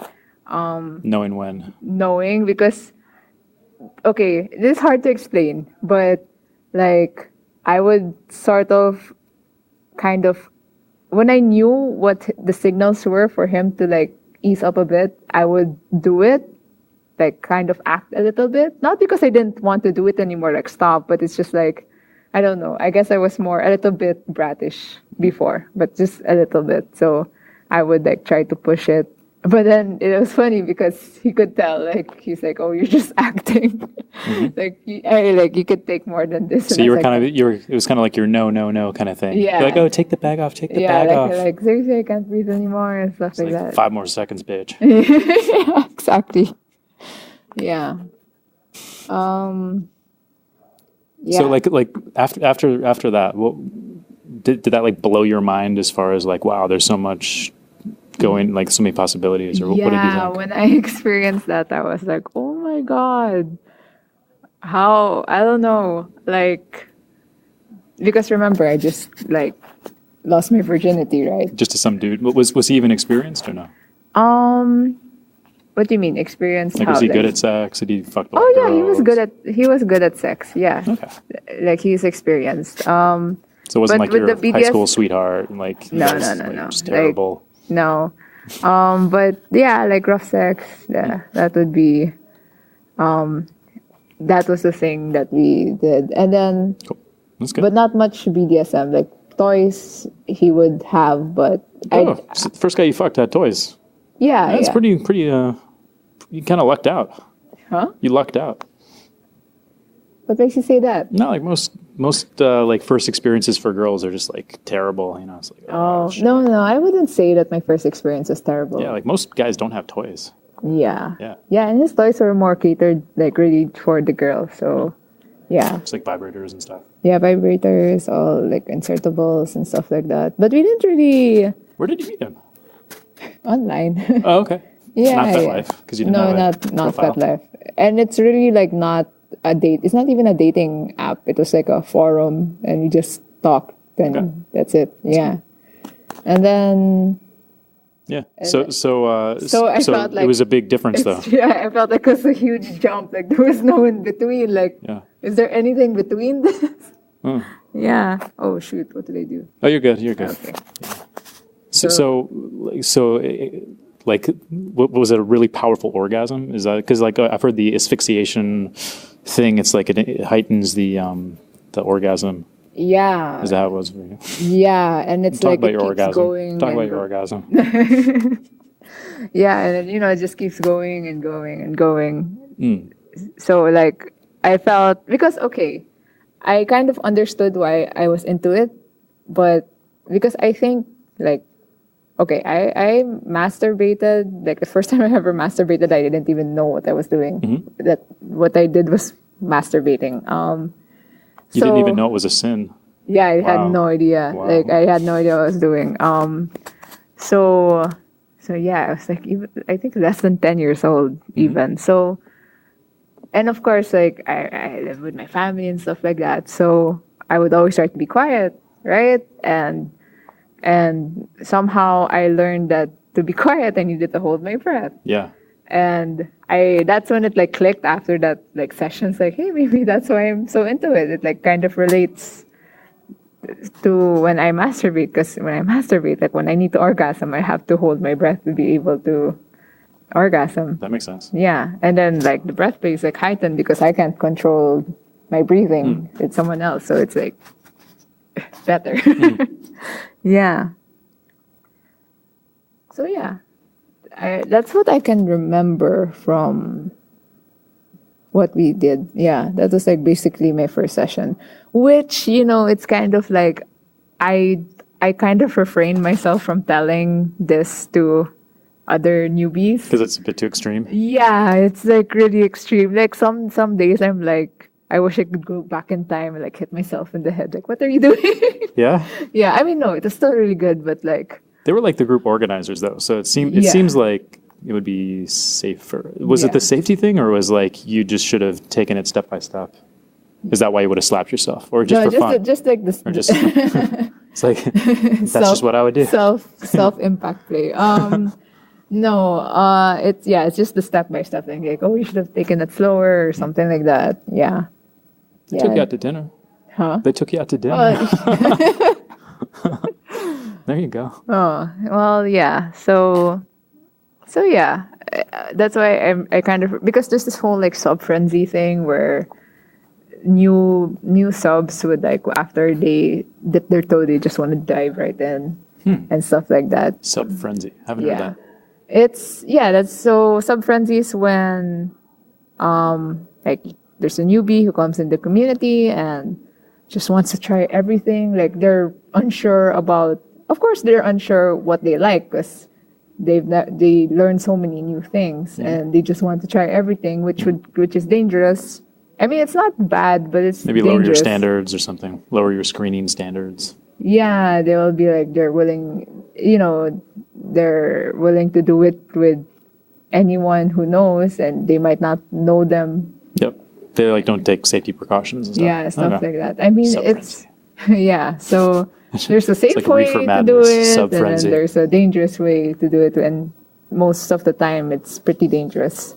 knowing when. Knowing because this is hard to explain, but like I would sort of kind of when I knew what the signals were for him to like ease up a bit, I would do it, like kind of act a little bit. Not because I didn't want to do it anymore, like stop, but it's just like, I don't know. I guess I was a little bit brattish before, but just a little bit. So I would like try to push it. But then it was funny because he could tell, like, he's like, oh, you're just acting. You could take more than this. So you were it was kind of like your no kind of thing. Yeah. You're like, oh, take the bag off, bag off. Like, seriously, I can't breathe anymore and stuff like that. 5 more seconds, bitch. Yeah, exactly. Yeah. Yeah. So like after that, what did that like blow your mind as far as like, wow, there's so much going, like so many possibilities, or what did you think? Yeah, when I experienced that, I was like, oh my God, how, I don't know, like, because remember, I just like lost my virginity, right? Just to some dude. Was he even experienced or no? What do you mean experienced? Like, was he good at sex? Did he fuck? Oh yeah, he was good at sex. Yeah. Okay. Like he's experienced. So it wasn't like your high school sweetheart and like no. just terrible. No. But yeah, like rough sex, that would be, that was the thing that we did. And then, That's good. But not much BDSM. Like toys he would have, but So the first guy you fucked had toys. yeah, That's yeah. pretty. You kind of lucked out. Huh? You lucked out. What makes you say that? Not like most like first experiences for girls are just like terrible. You know, it's like shit. No, I wouldn't say that my first experience was terrible. Yeah, like most guys don't have toys. Yeah. Yeah. Yeah, and his toys were more catered, like really for the girl. So, yeah. It's like vibrators and stuff. Yeah, vibrators, all like insertables and stuff like that. But we didn't really Where did you meet him? online. Oh, okay. Yeah. Not yeah. FetLife because you didn't have a not profile. FetLife. And it's really like not a date. It's not even a dating app. It was like a forum, and we just talked, and Okay. that's it. Yeah. And then Yeah. So I felt like it was a big difference though. yeah, I felt like it was a huge jump. Like there was no in between. Like, Yeah. is there anything between this? Oh. Yeah. Oh shoot! What did I do? Oh, you're good. You're good. Okay. Like, what was it? A really powerful orgasm? Is that because like I've heard the asphyxiation thing? It's like it heightens the orgasm. Yeah. Is that how it was for you? Yeah, and it's Talk like about it your keeps orgasm. going. Talk and about your orgasm. Yeah, and then, it just keeps going and going and going. Mm. So like I felt because I kind of understood why I was into it, but because I think like I masturbated like the first time I ever masturbated, I didn't even know what I was doing. Mm-hmm. That what I did was masturbating. You didn't even know it was a sin. Yeah, I Wow. had no idea. Wow. Like I had no idea what I was doing. So yeah, I was like I think less than 10 years old even. So, and of course, like I live with my family and stuff like that. So I would always try to be quiet, right? And somehow I learned that to be quiet, I needed to hold my breath. Yeah. And that's when it like clicked after that like sessions like, hey, maybe that's why I'm so into it. It like kind of relates to when I masturbate, because when I masturbate, like when I need to orgasm, I have to hold my breath to be able to orgasm. That makes sense. Yeah. And then like the breath play is like heightened because I can't control my breathing. It's someone else. So it's like better. Yeah. So yeah. That's what I can remember from what we did. Yeah, that was like basically my first session, which, it's kind of like I kind of refrained myself from telling this to other newbies. Because it's a bit too extreme. Yeah, it's like really extreme. Like some days I'm like, I wish I could go back in time and like hit myself in the head. Like, what are you doing? Yeah. Yeah, I mean, no, it was still really good, but like, They were like the group organizers though, so it Yeah. seems like it would be safer. Was it Yeah. the safety thing, or was like you just should have taken it step by step? Is that why you would have slapped yourself, or just no, for fun? just like this. Or just it's like that's just what I would do. Self impact play. No, it's just the step by step thing. Like, oh, you should have taken it slower or something like that. Yeah. They took you out to dinner. Huh? They took you out to dinner. There you go. Oh, well, yeah. So yeah, that's why I kind of, because there's this whole like sub frenzy thing where new subs would like after they dip their toe, they just want to dive right in and stuff like that. Sub frenzy. Haven't heard Yeah, that. that's so sub frenzy is when like there's a newbie who comes in the community and just wants to try everything. Like they're unsure about. Of course, they're unsure what they like because they learn so many new things and they just want to try everything, which is dangerous. I mean, it's not bad, but it's Maybe dangerous. lower your standards or something. Lower your screening standards. Yeah, they will be like they're willing to do it with anyone who knows, and they might not know them. Yep. They like don't take safety precautions and stuff. Yeah, stuff Okay. like that. I mean, it's yeah. So there's a safe like way reefer to do madness, it, and sub-frenzy. then there's a dangerous way to do it, and most of the time it's pretty dangerous.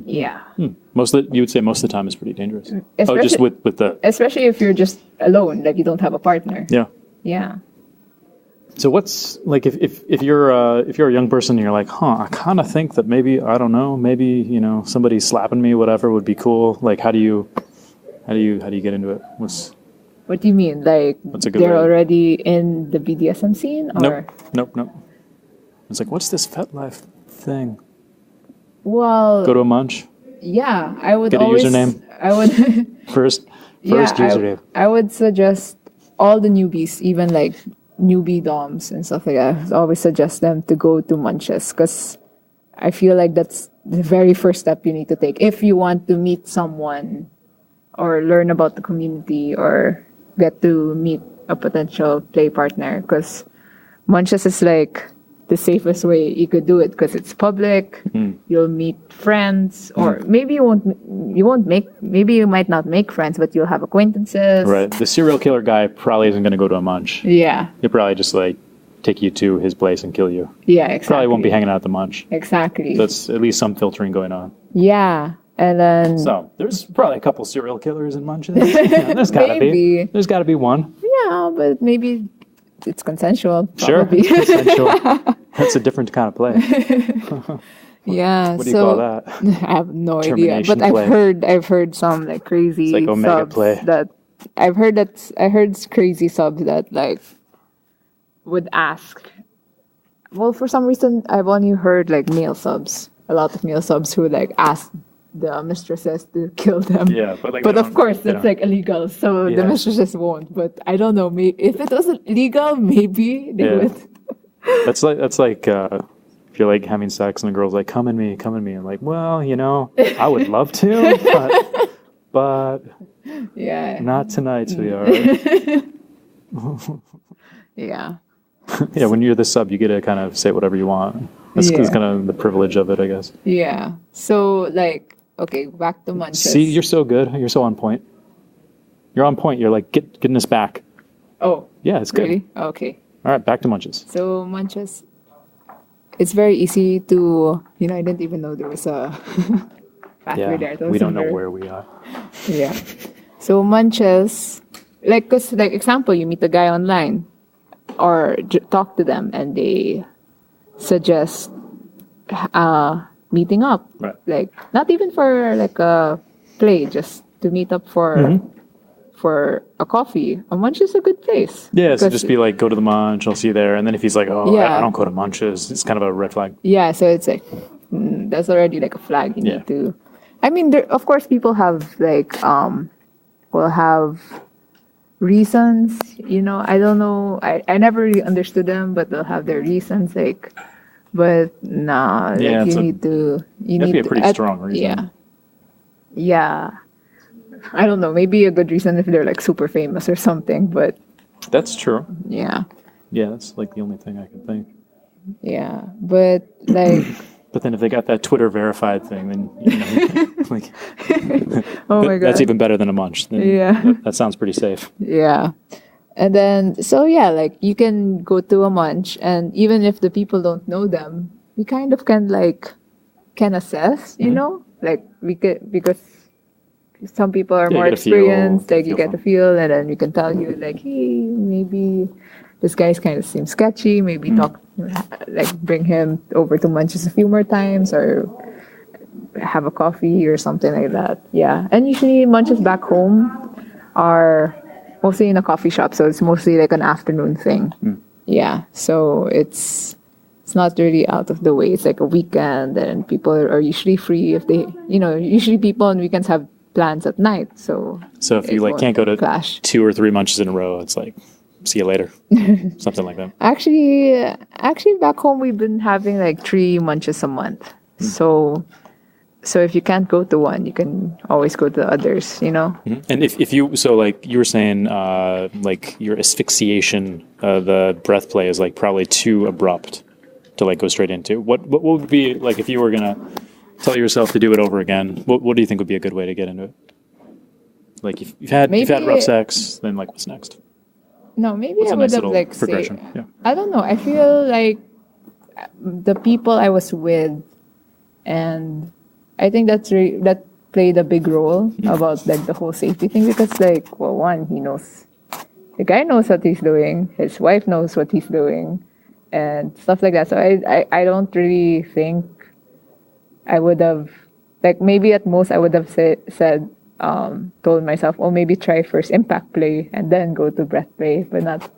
Yeah, You would say most of the time is pretty dangerous. Oh, Especially- just with the especially if you're just alone, like you don't have a partner. yeah. Yeah. So what's like if you're a young person and you're like, I kind of think that maybe I don't know, maybe somebody slapping me, whatever would be cool. Like how do you get into it? What do you mean? Like What's a good they're way? already in the BDSM scene, or Nope. It's like, what's this FetLife thing? well, Go to a munch. yeah, I would Get a always. username. I would. First Yeah, username. I would suggest all the newbies, even like newbie doms and stuff like that. I would always suggest them to go to munches because I feel like that's the very first step you need to take if you want to meet someone or learn about the community or get to meet a potential play partner. Because munches is like the safest way you could do it because it's public. You'll meet friends, or maybe you won't make. Maybe you might not make friends, but you'll have acquaintances. Right. The serial killer guy probably isn't going to go to a munch. Yeah. He'll probably just like take you to his place and kill you. Yeah. Exactly. Probably won't be hanging out at the munch. Exactly. That's at least some filtering going on. Yeah, and then So there's probably a couple serial killers in munches. Yeah, there's gotta Maybe. be. There's gotta be one. yeah, but maybe it's consensual. Sure. Probably. Consensual. That's a different kind of play. Yeah. What do you call that? I have no idea, Termination but play. I've heard some like crazy It's like Omega subs play. that I heard crazy subs that like would ask. Well, for some reason, I've only heard like male subs. A lot of male subs who like ask the mistresses to kill them. Yeah, but like. But they of don't- course, they that's don't- like illegal, so Yeah. the mistresses won't. But I don't know. Maybe if it was legal, maybe they Yeah. would. That's like if you're like having sex and the girl's like, come in me. I'm like, well, I would love to, but Yeah. not tonight, sweetheart. Yeah. Yeah, when you're the sub, you get to kind of say whatever you want. That's Yeah. kind of the privilege of it, I guess. Yeah. So like, okay, back to munches. See, you're so good. You're so on point. You're on point. You're like getting us back. Oh, Yeah, it's good. really? Okay. All right, back to munches. So munches, it's very easy to. I didn't even know there was a pathway there. Yeah, we don't know where we are. Yeah. So munches, like, cause like example, you meet a guy online, or talk to them, and they suggest meeting up. Right. Like not even for like a play, just to meet up for a coffee. A munch is a good place. Yeah, so Because- just be like, go to the munch, I'll see you there. And then if he's like, oh, Yeah. I don't go to munches, it's kind of a red flag. Yeah, so it's like that's already like a flag you Yeah. need to. I mean, there, of course, people have like will have reasons. I don't know. I never really understood them, but they'll have their reasons. Like, but nah, like Yeah, you need to. You that'd need be a to- pretty strong reason. Yeah. Yeah. I don't know. Maybe a good reason if they're like super famous or something. But That's true. yeah, Yeah, that's like the only thing I can think. yeah. But like, But then if they got that Twitter verified thing, then like oh my god, that's even better than a munch. Then Yeah. that sounds pretty safe. Yeah. And then, so yeah, like you can go to a munch, and even if the people don't know them, we kind of can assess, like we could, because some people are Yeah, you more get a feel- experienced, like you feel get from- the feel, and then we can tell you like, hey, maybe this guy's kind of seems sketchy, maybe like bring him over to munches a few more times, or have a coffee or something like that. Yeah. And usually munches back home are mostly in a coffee shop, so it's mostly like an afternoon thing. Yeah. So it's not really out of the way. It's like a weekend, and people are usually free if they, usually people on weekends have plans at night. So So if you it like won't can't go to clash. 2 or 3 munches in a row, it's like, see you later. Something like that. Actually, back home we've been having like 3 munches a month. So if you can't go to one, you can always go to the others. And if you, so like you were saying, like your asphyxiation, the breath play is like probably too abrupt to like go straight into. What would be like if you were gonna tell yourself to do it over again? What do you think would be a good way to get into it? Like if you've had Maybe- rough sex, then like what's next? No, maybe What's I a would nice have little like progression? say, Yeah. I don't know. I feel like the people I was with, and I think that played a big role about like the whole safety thing, because like, well, one, the guy knows what he's doing, his wife knows what he's doing, and stuff like that. So I don't really think I would have, like, maybe at most I would have said, told myself, oh, maybe try first impact play and then go to Breathplay, but not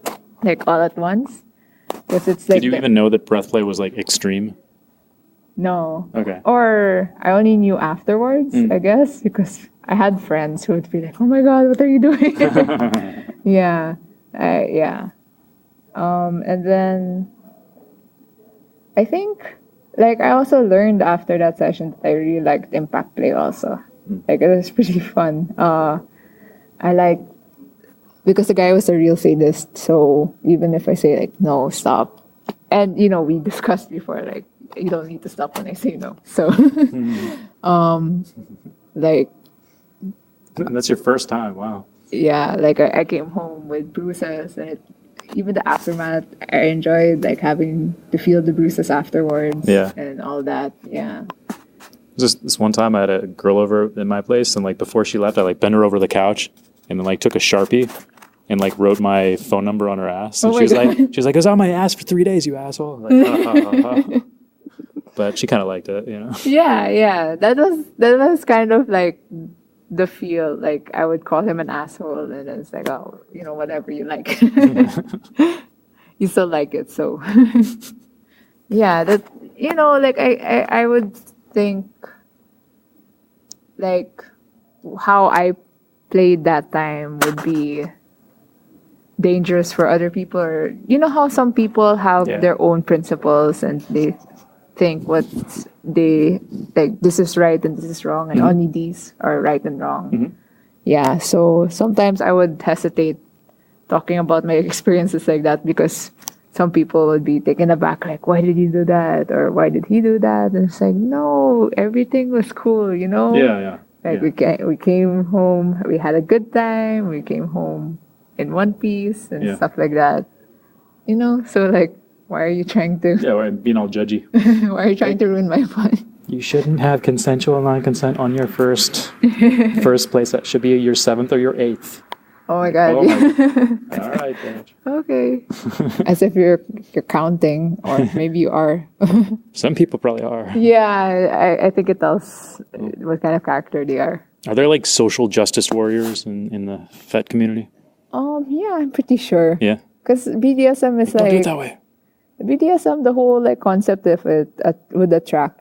like all at once. Because it's like. Did you even know that Breathplay was like extreme? No. Okay. Or I only knew afterwards, I guess, because I had friends who would be like, oh my God, what are you doing? Yeah. Yeah. And then I think, like, I also learned after that session that I really liked impact play also. Like, it was pretty fun. I like, because the guy was a real sadist, so even if I say, like, no, stop. And, we discussed before, like, you don't need to stop when I say no. So, like... That's your first time, wow. Yeah, like, I came home with bruises, and even the aftermath, I enjoyed, like, having to feel the bruises afterwards. Yeah. And all that, yeah. Just this one time I had a girl over in my place, and like before she left, I like bent her over the couch and then like took a Sharpie and like wrote my phone number on her ass. And she was like, it was on my ass for 3 days, you asshole. Like, But she kind of liked it, Yeah. That was kind of like the feel. Like, I would call him an asshole, and it's like, oh, whatever you like. You still like it, so. Yeah, that, like, I would think, like, how I played that time would be dangerous for other people, or how some people have their own principles and they think this is right and this is wrong, and only these are right and wrong. Yeah, so sometimes I would hesitate talking about my experiences like that, because some people would be taken aback, like, why did you do that, or why did he do that? And it's like, no, everything was cool, Yeah. Like, we came home, we had a good time, we came home in one piece and stuff like that. So, like, why are you trying to... Yeah, right, being all judgy. Why are you trying to ruin my fun? You shouldn't have consensual non-consent on your first place. That should be your 7th or your 8th. Oh my God. Oh my. All right, then. Okay. As if you're counting, or maybe you are. Some people probably are. Yeah, I think it tells what kind of character they are. Are there like social justice warriors in the FET community? Yeah, I'm pretty sure. Yeah. Because BDSM is Don't like... do it that way. BDSM, the whole like concept of it would attract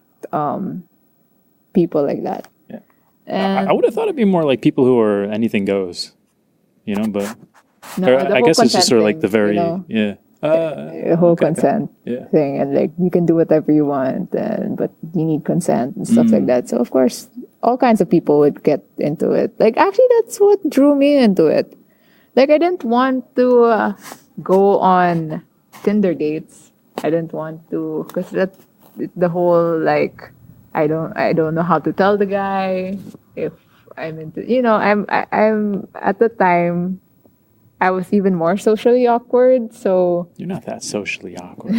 people like that. Yeah. And I would have thought it'd be more like people who are anything goes, but no, I guess it's just sort of like the very the whole consent thing, and like you can do whatever you want, but you need consent and stuff like that. So of course, all kinds of people would get into it. Like, actually, that's what drew me into it. Like, I didn't want to go on Tinder dates. I didn't want to, because that's the whole, like, I don't know how to tell the guy if I'm into, I'm at the time I was even more socially awkward, so... You're not that socially awkward.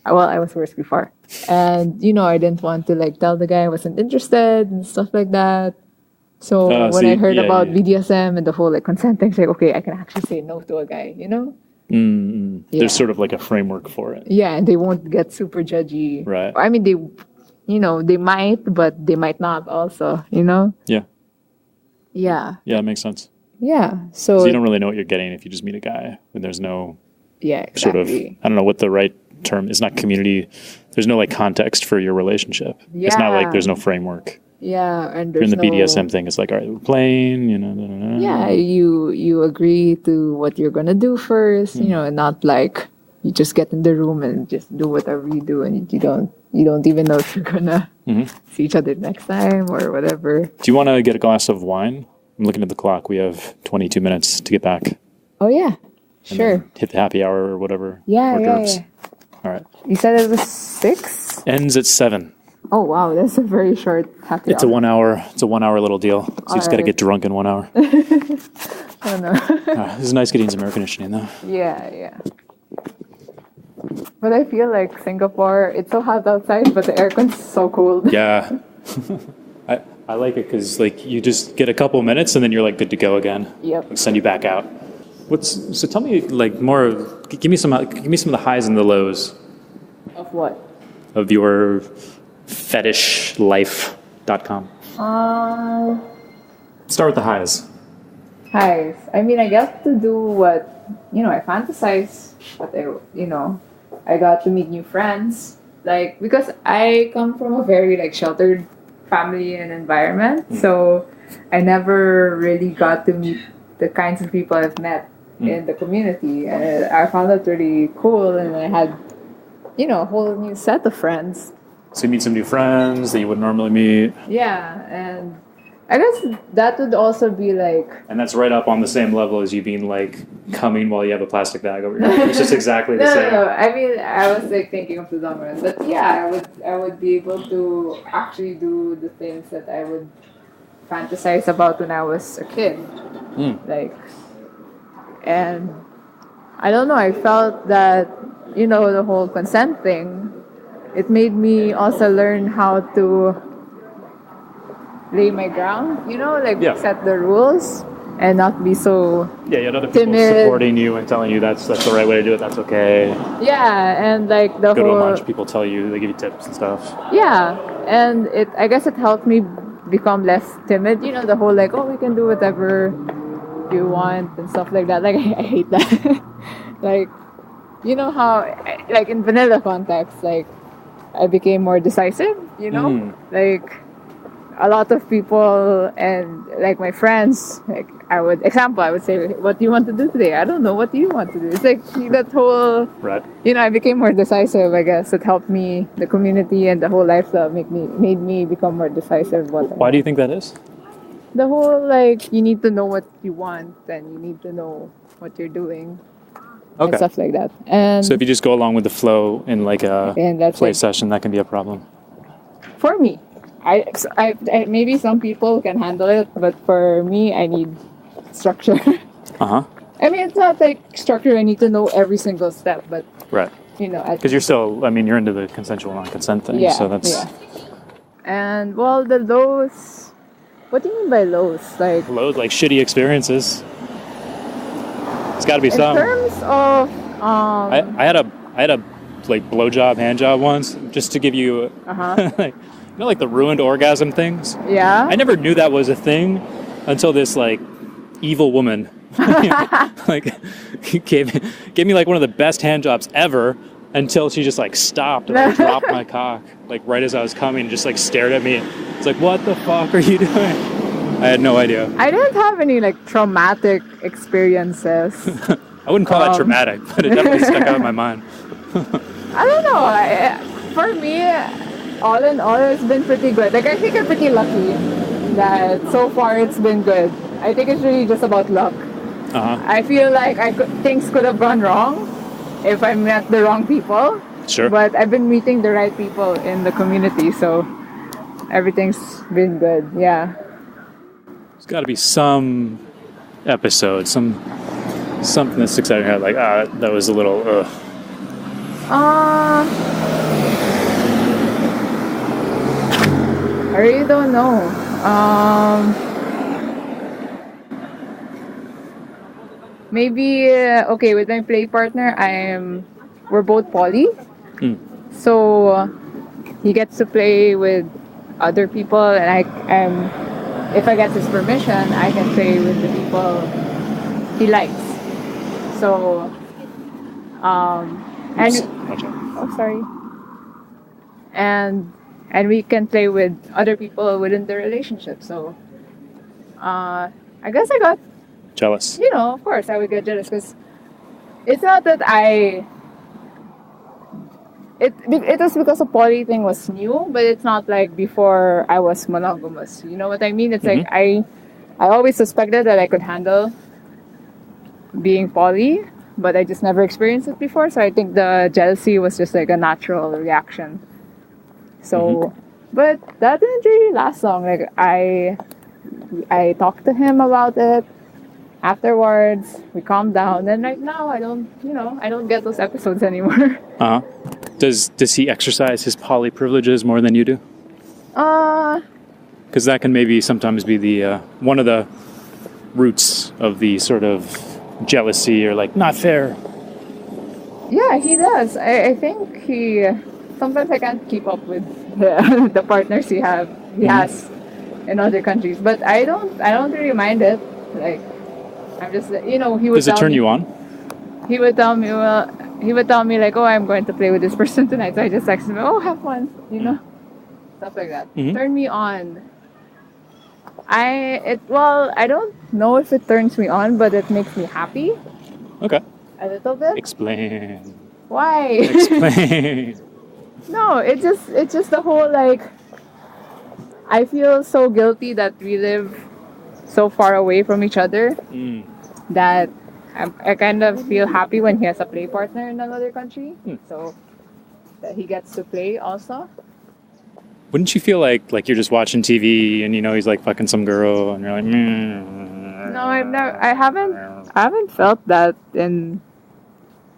Well, I was worse before. And, I didn't want to, like, tell the guy I wasn't interested and stuff like that. So when I heard about BDSM and the whole, like, consent thing, it's like, okay, I can actually say no to a guy, Mm-hmm. Yeah. There's sort of like a framework for it. Yeah, and they won't get super judgy. Right. I mean, they might, but they might not also, Yeah. Yeah. Yeah, that makes sense. Yeah, so you don't really know what you're getting if you just meet a guy and there's no sort of, I don't know what the right term is, not community. There's no like context for your relationship. Yeah. It's not like there's no framework. Yeah, and there's in the BDSM thing, it's like, all right, we're playing, Yeah, you agree to what you're gonna do first, and not like you just get in the room and just do whatever you do, and you don't even know if you're gonna see each other next time or whatever. Do you want to get a glass of wine? I'm looking at the clock. We have 22 minutes to get back. Oh yeah, sure. Hit the happy hour or whatever. Yeah. All right. You said it was 6? Ends at 7. Oh wow, that's a very short happy hour. It's a 1 hour little deal. So you just got to get drunk in 1 hour. Oh no. This is nice getting some air conditioning though. Yeah. But I feel like Singapore, it's so hot outside, but the aircon's so cold. Yeah. I like it because like you just get a couple minutes and then you're like good to go again. Yep. Like, send you back out. So tell me like more. Give me some of the highs and the lows. Of what? Of your fetishlife.com. Uh, Start with the highs. Highs. I mean, I got to do what, I fantasize. What I got to meet new friends. Like, because I come from a very, like, sheltered family and environment. So I never really got to meet the kinds of people I've met in the community. And I found that really cool. And I had, a whole new set of friends. So you meet some new friends that you wouldn't normally meet. Yeah, and I guess that would also be like... And that's right up on the same level as you being like coming while you have a plastic bag over your head. It's just exactly the same. No. I mean, I was like thinking of the long run, but yeah, I would be able to actually do the things that I would fantasize about when I was a kid. Like, and I don't know, I felt that, the whole consent thing, it made me also learn how to lay my ground, set the rules and not be so Yeah, you had other people timid. supporting you and telling you that's the right way to do it, that's okay. Yeah, and like the Go to whole... a munch, people tell you, they give you tips and stuff. Yeah, and I guess it helped me become less timid. The whole like, oh, we can do whatever you want and stuff like that. Like, I hate that. Like, how, like in vanilla context, like, I became more decisive, Like, a lot of people and, like, my friends, like, I would say, what do you want to do today? I don't know. What do you want to do? It's like that whole... Right. I became more decisive, I guess. It helped me, the community and the whole lifestyle made me become more decisive. Why do you think that is? The whole, like, you need to know what you want and you need to know what you're doing. Okay. And stuff like that. And So if you just go along with the flow in like a play session, that can be a problem. For me, I maybe some people can handle it, but for me, I need structure. Uh-huh. I mean, it's not like structure. I need to know every single step, but Right. Because you're still, you're into the consensual non-consent thing. Yeah. So that's... Yeah. And well, the lows. What do you mean by lows? Like Lows, like shitty experiences. It's got to be in some. terms of I had a like blowjob, hand job once, just to give you like, like the ruined orgasm things. Yeah. I never knew that was a thing until this like evil woman like gave me like one of the best hand jobs ever until she just like stopped and like, dropped my cock like right as I was coming and just like stared at me. It's like, what the fuck are you doing? I had no idea. I didn't have any like traumatic experiences. I wouldn't call that traumatic, but it definitely stuck out in my mind. I don't know. For me, all in all, it's been pretty good. Like, I think I'm pretty lucky that so far it's been good. I think it's really just about luck. I feel like things could have gone wrong if I met the wrong people. Sure. But I've been meeting the right people in the community, so everything's been good. Yeah. There's got to be some episode, something that sticks out in your head, like, that was a little, I really don't know. Maybe, okay, with my play partner, we're both poly. So he gets to play with other people, and if I get his permission, I can play with the people he likes. So, sorry. And we can play with other people within the relationship. So, I guess I got jealous. Of course I would get jealous because it's not that it was because the poly thing was new, but it's not like before I was monogamous. You know what I mean? It's like I always suspected that I could handle being poly, but I just never experienced it before. So I think the jealousy was just like a natural reaction. So, but that didn't really last long. Like I talked to him about it. Afterwards, we calmed down, and right now I don't get those episodes anymore. Does he exercise his poly privileges more than you do? Because that can maybe sometimes be the one of the roots of the sort of jealousy or like not fair. Yeah, he does. I think he sometimes I can't keep up with the partners he has. in other countries, but I don't really mind it. Like, I'm just, he would Does it tell turn me, you on? he would tell me, like, oh, I'm going to play with this person tonight. So I just text him, oh, have fun, stuff like that. Mhm. Turn me on. I don't know if it turns me on, but it makes me happy Okay. a little bit. Explain. Why? Explain. No, it's just the whole, like, I feel so guilty that we live so far away from each other Mm. that I kind of feel happy when he has a play partner in another country. So that he gets to play also. Wouldn't you feel like you're just watching TV and he's like fucking some girl and you're like, No, I haven't felt that in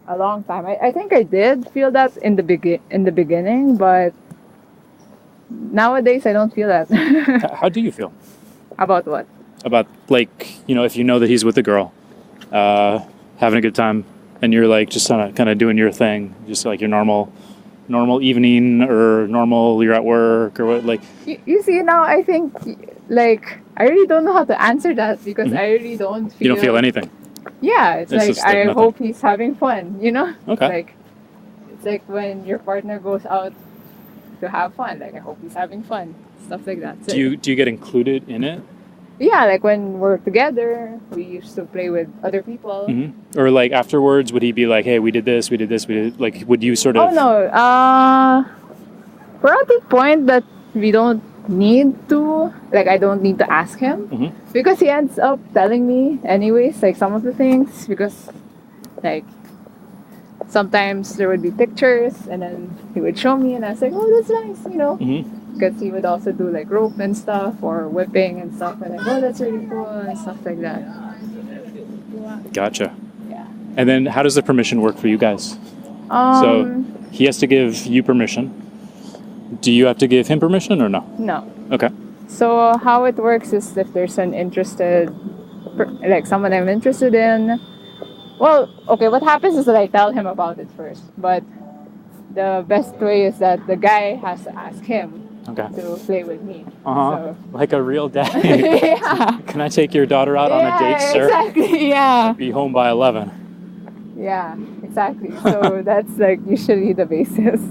a long time. I think I did feel that in the beginning, but nowadays I don't feel that. How do you feel About what? about if you know that he's with a girl, having a good time, and you're like just kind of doing your thing, just like your normal evening or you're at work or what, like. You see, now I think, like, I really don't know how to answer that because I really don't feel... You don't feel anything? Yeah, it's like, just like I nothing. hope he's having fun, Okay. It's like when your partner goes out to have fun, like, I hope he's having fun, stuff like that. So, Do you get included in it? yeah, like when we're together, we used to play with other people. Mm-hmm. Or like afterwards, would he be like, hey, we did this, like, would you sort of... Oh, no. We're at the point that we don't need to, like, I don't need to ask him because he ends up telling me anyways, like, some of the things, because, like, sometimes there would be pictures and then he would show me and I was like, oh, that's nice, because he would also do, like, rope and stuff or whipping and stuff, and like, oh, that's really cool and stuff like that. Gotcha. Yeah. And then how does the permission work for you guys? So he has to give you permission. Do you have to give him permission or no? No. Okay. So how it works is if there's an like someone I'm interested in, well, okay, what happens is that I tell him about it first, but the best way is that the guy has to ask him to play with me. So, like a real dad. yeah. Can I take your daughter out on a date, sir? Exactly, yeah. Be home by 11. Yeah, exactly. So that's, like, usually the basis.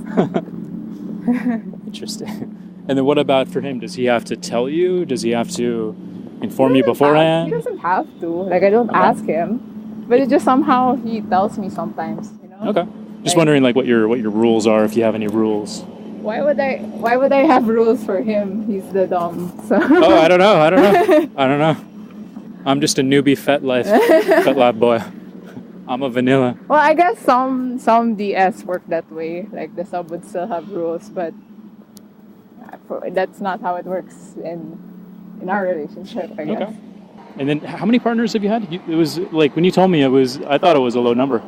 Interesting. And then what about for him? Does he have to tell you? Does he have to inform you beforehand? He doesn't have to. Like, I don't ask him, but it just somehow he tells me sometimes. Okay. Just wondering, like, what your rules are, if you have any rules. Why would I have rules for him? He's the dumb. So. Oh, I don't know. I'm just a newbie FetLife boy. I'm a vanilla. Well, I guess some DS work that way. Like, the sub would still have rules, but that's not how it works in our relationship, I guess. Okay. And then how many partners have you had? It was like, when you told me I thought it was a low number.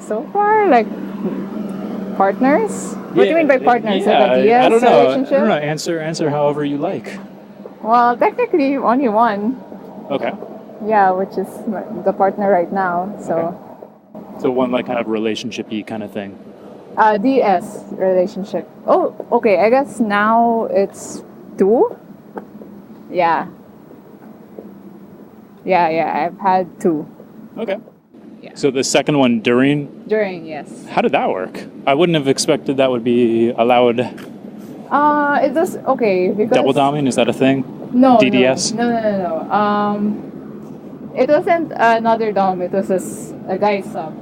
So far, like, partners? What do you mean by partners? Yeah, like a DS I don't know. relationship? I don't know. Answer however you like. Well, technically, only one. Okay. Yeah, which is the partner right now. So. Okay. So one, like, kind of relationship-y kind of thing. DS relationship. Oh, okay. I guess now it's 2. Yeah. Yeah. I've had 2. Okay. Yeah. So the second one during, yes. how did that work? I wouldn't have expected that would be allowed. It was okay because Double doming, is that a thing? No. DDS? No. It wasn't another dom. It was a guy sub.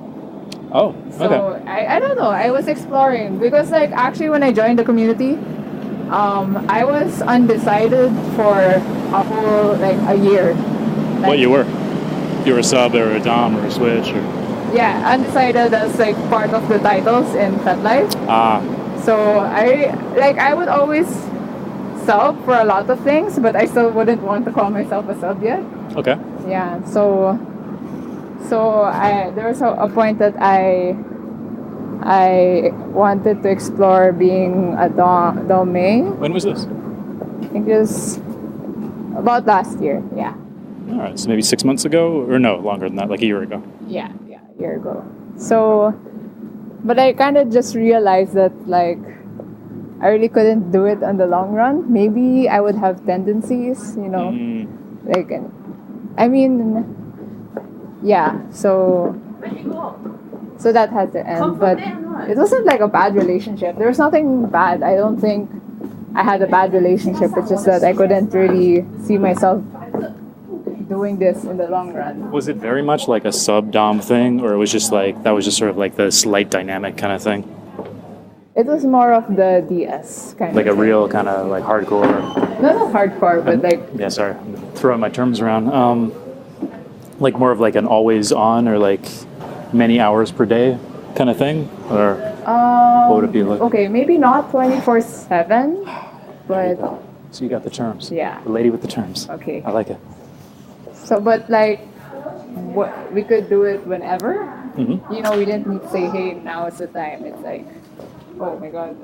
Oh, So okay. I don't know. I was exploring because, like, actually when I joined the community, I was undecided for a whole, like, a year. Like, What you were? You were a sub or a dom or a switch or? Yeah, undecided as, like, part of the titles in FetLife. So I would always sub for a lot of things, but I still wouldn't want to call myself a sub yet. Okay. Yeah. So there was a point that I wanted to explore being a domain. When was this? I think it was about last year. Yeah. All right, so maybe 6 months ago, or no, longer than that, like a year ago. Yeah, a year ago. So, but I kind of just realized that, like, I really couldn't do it on the long run. Maybe I would have tendencies, you know, like, I mean, yeah. So that had to end, but it wasn't like a bad relationship. There was nothing bad. I don't think I had a bad relationship. It's just that I couldn't really see myself doing this in the long run. Was it very much like a sub-dom thing, or it was just like, that was just sort of like the slight dynamic kind of thing? It was more of the DS kind like of a thing. real kind of like hardcore. Not hardcore, but like... Yeah, sorry. I'm throwing my terms around. Like more of like an always on or like many hours per day kind of thing? Or what would it be like? Okay, maybe not 24/7, but... So you got the terms. Yeah. The lady with the terms. Okay. I like it. So, but like, what we could do it whenever. Mm-hmm. You know, we didn't need to say, hey, now is the time. It's like, oh my god.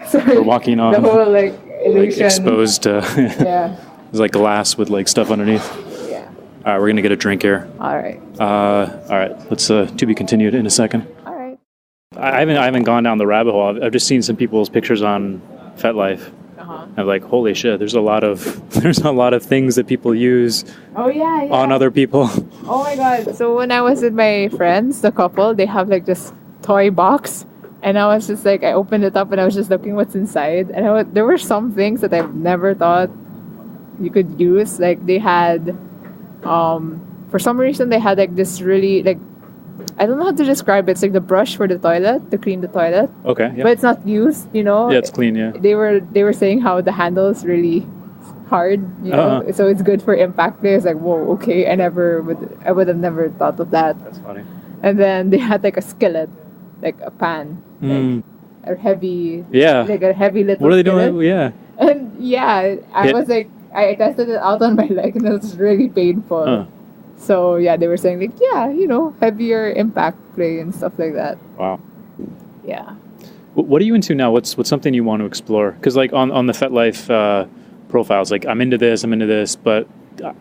So We're walking on the whole like like illusion. exposed Yeah. It's like glass with like stuff underneath. Yeah. All right, we're gonna get a drink here. All right. All right, let's to be continued in a second. All right. I haven't gone down the rabbit hole. I've just seen some people's pictures on FetLife. I'm like, holy shit! There's a lot of things that people use Oh yeah. on other people. Oh my god. So when I was with my friends, the couple, they have like this toy box. And I was just like, I opened it up and I was just looking what's inside. And there were some things that I've never thought you could use. Like they had, for some reason, they had like this really, like, I don't know how to describe it. It's like the brush for the toilet, to clean the toilet. Okay. Yeah. But it's not used, you know? Yeah, it's clean, yeah. They were saying how the handle is really hard, you know? So it's good for impact play. It's like, whoa, okay. I would have never thought of that. That's funny. And then they had like a skillet, like a pan. Like a heavy, like a heavy little. What are they skillet. doing? Yeah. And yeah, I was like, I tested it out on my leg, and it was really painful. So yeah, they were saying like, yeah, you know, heavier impact play and stuff like that. Wow. Yeah. What are you into now? What's something you want to explore? Because like on the FetLife profiles, like I'm into this, but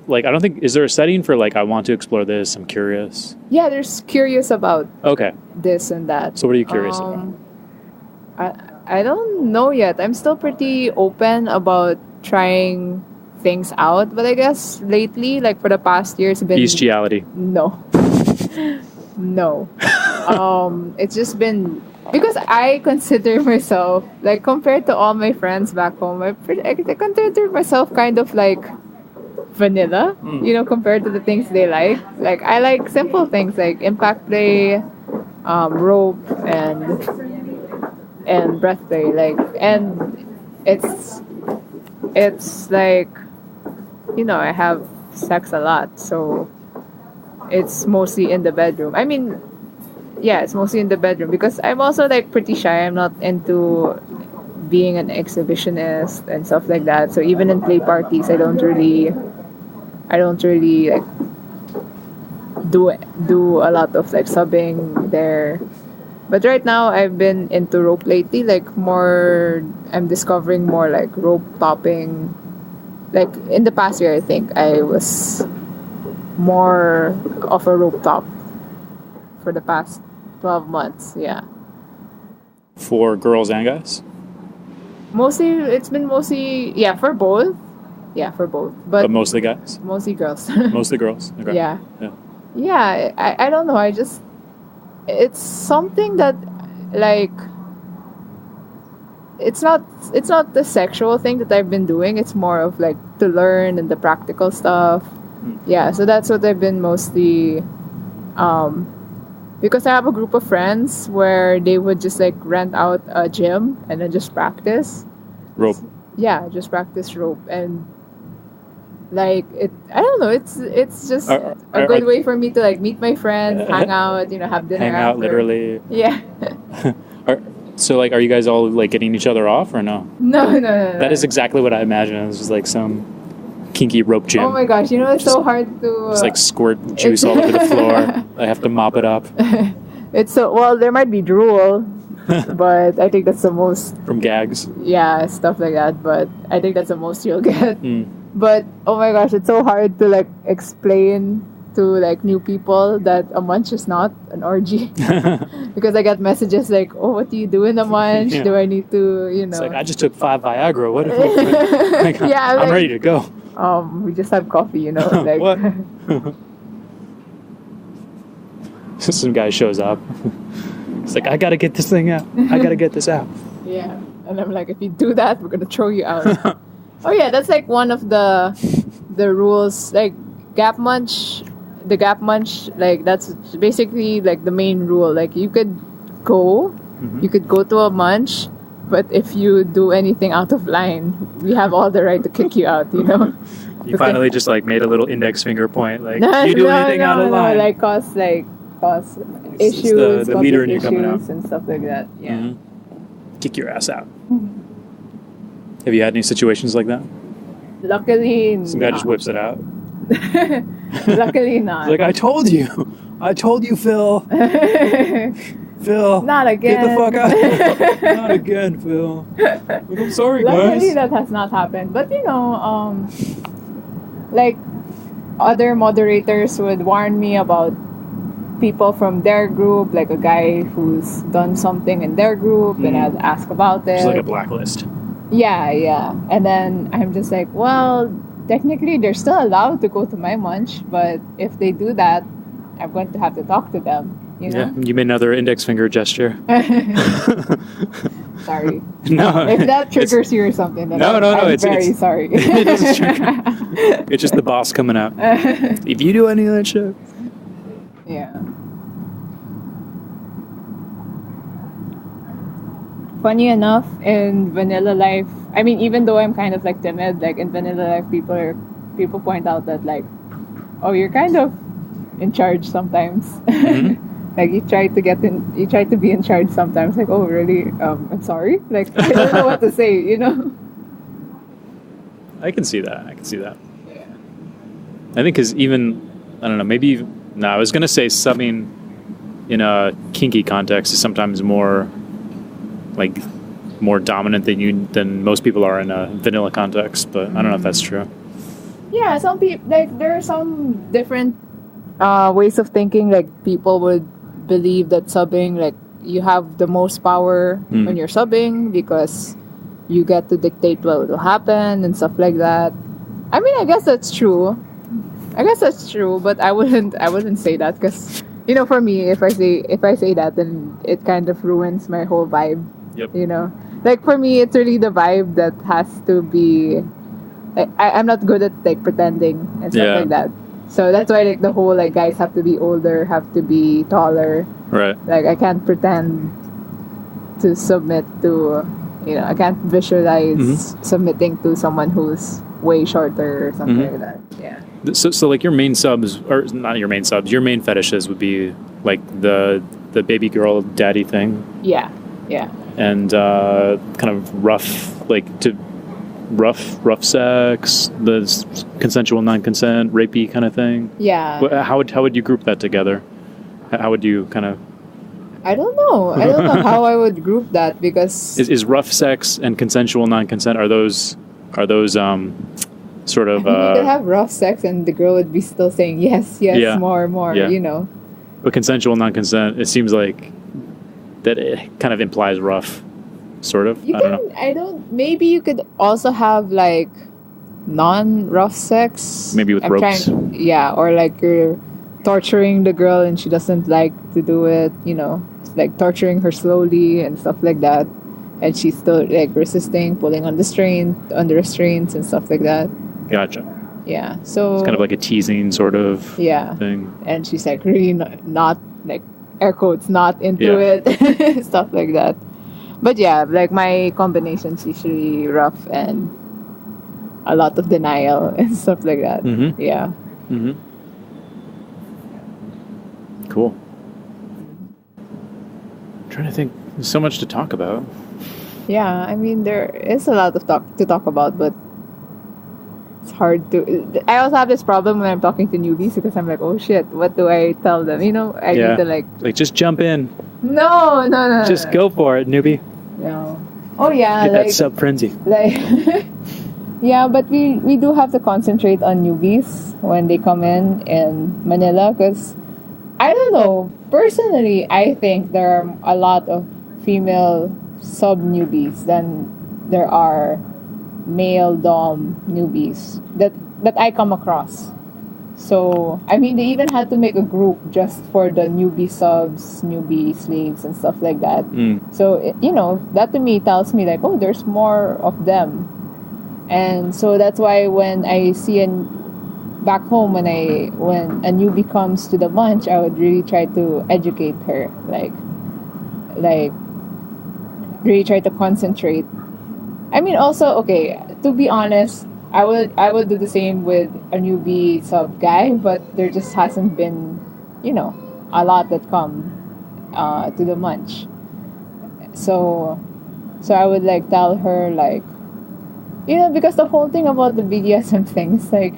like I don't think, is there a setting for like I want to explore this? I'm curious. Yeah, there's curious about this and that. So what are you curious about? I don't know yet. I'm still pretty open about trying things out, but I guess lately, like for the past year, it's been Bestiality. No. It's just been because I consider myself, like compared to all my friends back home, I consider myself kind of like vanilla, you know, compared to the things they like. Like I like simple things like impact play, rope, and breathplay. Like, and it's like, you know, I have sex a lot, so it's mostly in the bedroom. I mean, yeah, it's mostly in the bedroom because I'm also like pretty shy. I'm not into being an exhibitionist and stuff like that. So even in play parties, I don't really like do a lot of like subbing there. But right now I've been into rope lately, like more I'm discovering more like rope topping. Like in the past year I think I was more of a rope top for the past 12 months, yeah. For girls and guys? It's been mostly for both. Yeah, for both. But mostly guys? Mostly girls. Mostly girls. Okay. Yeah. Yeah, I don't know. It's something that like it's not the sexual thing that I've been doing. It's more of like to learn and the practical stuff. Yeah, so that's what I've been mostly because I have a group of friends where they would just like rent out a gym and then just practice rope. Yeah, just practice rope. And like I don't know, it's just a good way for me to like meet my friends, hang out, you know, have dinner hang out after. literally. Yeah. So like are you guys all like getting each other off or no? No. That is exactly what I imagined. It was just like some kinky rope gym. Oh my gosh, you know, it's so hard to it's like squirt juice all over the floor. I have to mop it up. It's so well, there might be drool, but I think that's the most from gags. Yeah, stuff like that, but I think that's the most you'll get. But oh my gosh, it's so hard to like explain to like new people that a munch is not an orgy. Because I got messages like, oh, what do you do in a munch? Yeah. Do I need to, It's like, I just took 5 Viagra. What if like, Yeah, I'm like, ready to go. we just have coffee, like What? Some guy shows up. It's like, I gotta get this thing out. I gotta get this out. Yeah. And I'm like, if you do that, we're gonna throw you out. Oh yeah, that's like one of the rules. Like the gap munch, like that's basically like the main rule. Like you could go to a munch, but if you do anything out of line, we have all the right to kick you out. You finally just like made a little index finger point. Like, you do anything out of line. Like cause issues, it's the leader in you coming out and stuff like that. Yeah. Mm-hmm. Kick your ass out. Have you had any situations like that? Luckily, some guy just whips it out. Luckily not. Like, I told you, Phil. Phil, not again. Get the fuck out. Not again, Phil. Like, I'm sorry, guys. Luckily that has not happened. But like other moderators would warn me about people from their group, like a guy who's done something in their group, and I'd ask about it. It's like a blacklist. Yeah. And then I'm just like, well, technically they're still allowed to go to my munch, but if they do that, I'm going to have to talk to them. Yeah, you made another index finger gesture. Sorry. No. If that triggers you or something, then I'm very sorry. It doesn't trigger. It's just the boss coming out. If you do any of that shit. Yeah. Funny enough, in vanilla life, I mean, even though I'm kind of like timid, like in vanilla life, people point out that like, oh, you're kind of in charge sometimes. Mm-hmm. Like you try to be in charge sometimes. Like, oh, really? I'm sorry. Like, I don't know what to say. I can see that. Yeah. I think because even, I don't know, maybe. No, I was gonna say subbing in a kinky context is sometimes more dominant than most people are in a vanilla context, but I don't know if that's true. Yeah, some people, like, there are some different ways of thinking. Like, people would believe that subbing, like, you have the most power when you're subbing because you get to dictate what will happen and stuff like that. I mean, I guess that's true, but I wouldn't say that because, for me, if I say that, then it kind of ruins my whole vibe. Yep. Like, for me, it's really the vibe that has to be, like, I'm not good at like pretending and stuff like that. So that's why like the whole like guys have to be older, have to be taller. Right. Like, I can't pretend to submit to, I can't visualize submitting to someone who's way shorter or something like that. Yeah. So like your main subs, or not your main subs, your main fetishes would be like the Babygirl daddy thing. Yeah. And kind of rough sex, the consensual non-consent, rapey kind of thing. Yeah. How would you group that together? How would you kind of? I don't know how I would group that because is rough sex and consensual non-consent are those sort of? I mean, you could have rough sex and the girl would be still saying yes, more, yeah. But consensual non-consent, it seems like that it kind of implies rough, sort of. I don't know. Maybe you could also have like non-rough sex. Maybe with ropes. Or like you're torturing the girl and she doesn't like to do it. Like torturing her slowly and stuff like that, and she's still like resisting, pulling on the restraints and stuff like that. Gotcha. Yeah, so it's kind of like a teasing sort of thing. And she's like really not like air quotes not into it, stuff like that. But yeah, like my combinations usually rough and a lot of denial and stuff like that. Mm-hmm. Yeah. Mm-hmm. Cool. I'm trying to think. There's so much to talk about. Yeah, I mean there is a lot of to talk about, but it's hard to. I also have this problem when I'm talking to newbies because I'm like, oh shit, what do I tell them? I need to like just jump in. No. Just go for it, newbie. No. Oh yeah, get that sub frenzy. Like Yeah, but we do have to concentrate on newbies when they come in Manila, because I don't know, personally, I think there are a lot of female sub newbies than there are male dom newbies that I come across. So, I mean, they even had to make a group just for the newbie subs, newbie slaves, and stuff like that. So, that to me tells me, like, oh, there's more of them. And so that's why when I see back home, when a newbie comes to the munch, I would really try to educate her, like really try to concentrate. I mean, also, okay, to be honest, I would do the same with a newbie sub guy, but there just hasn't been, a lot that come to the munch. So I would like tell her, like, because the whole thing about the BDSM thing is like,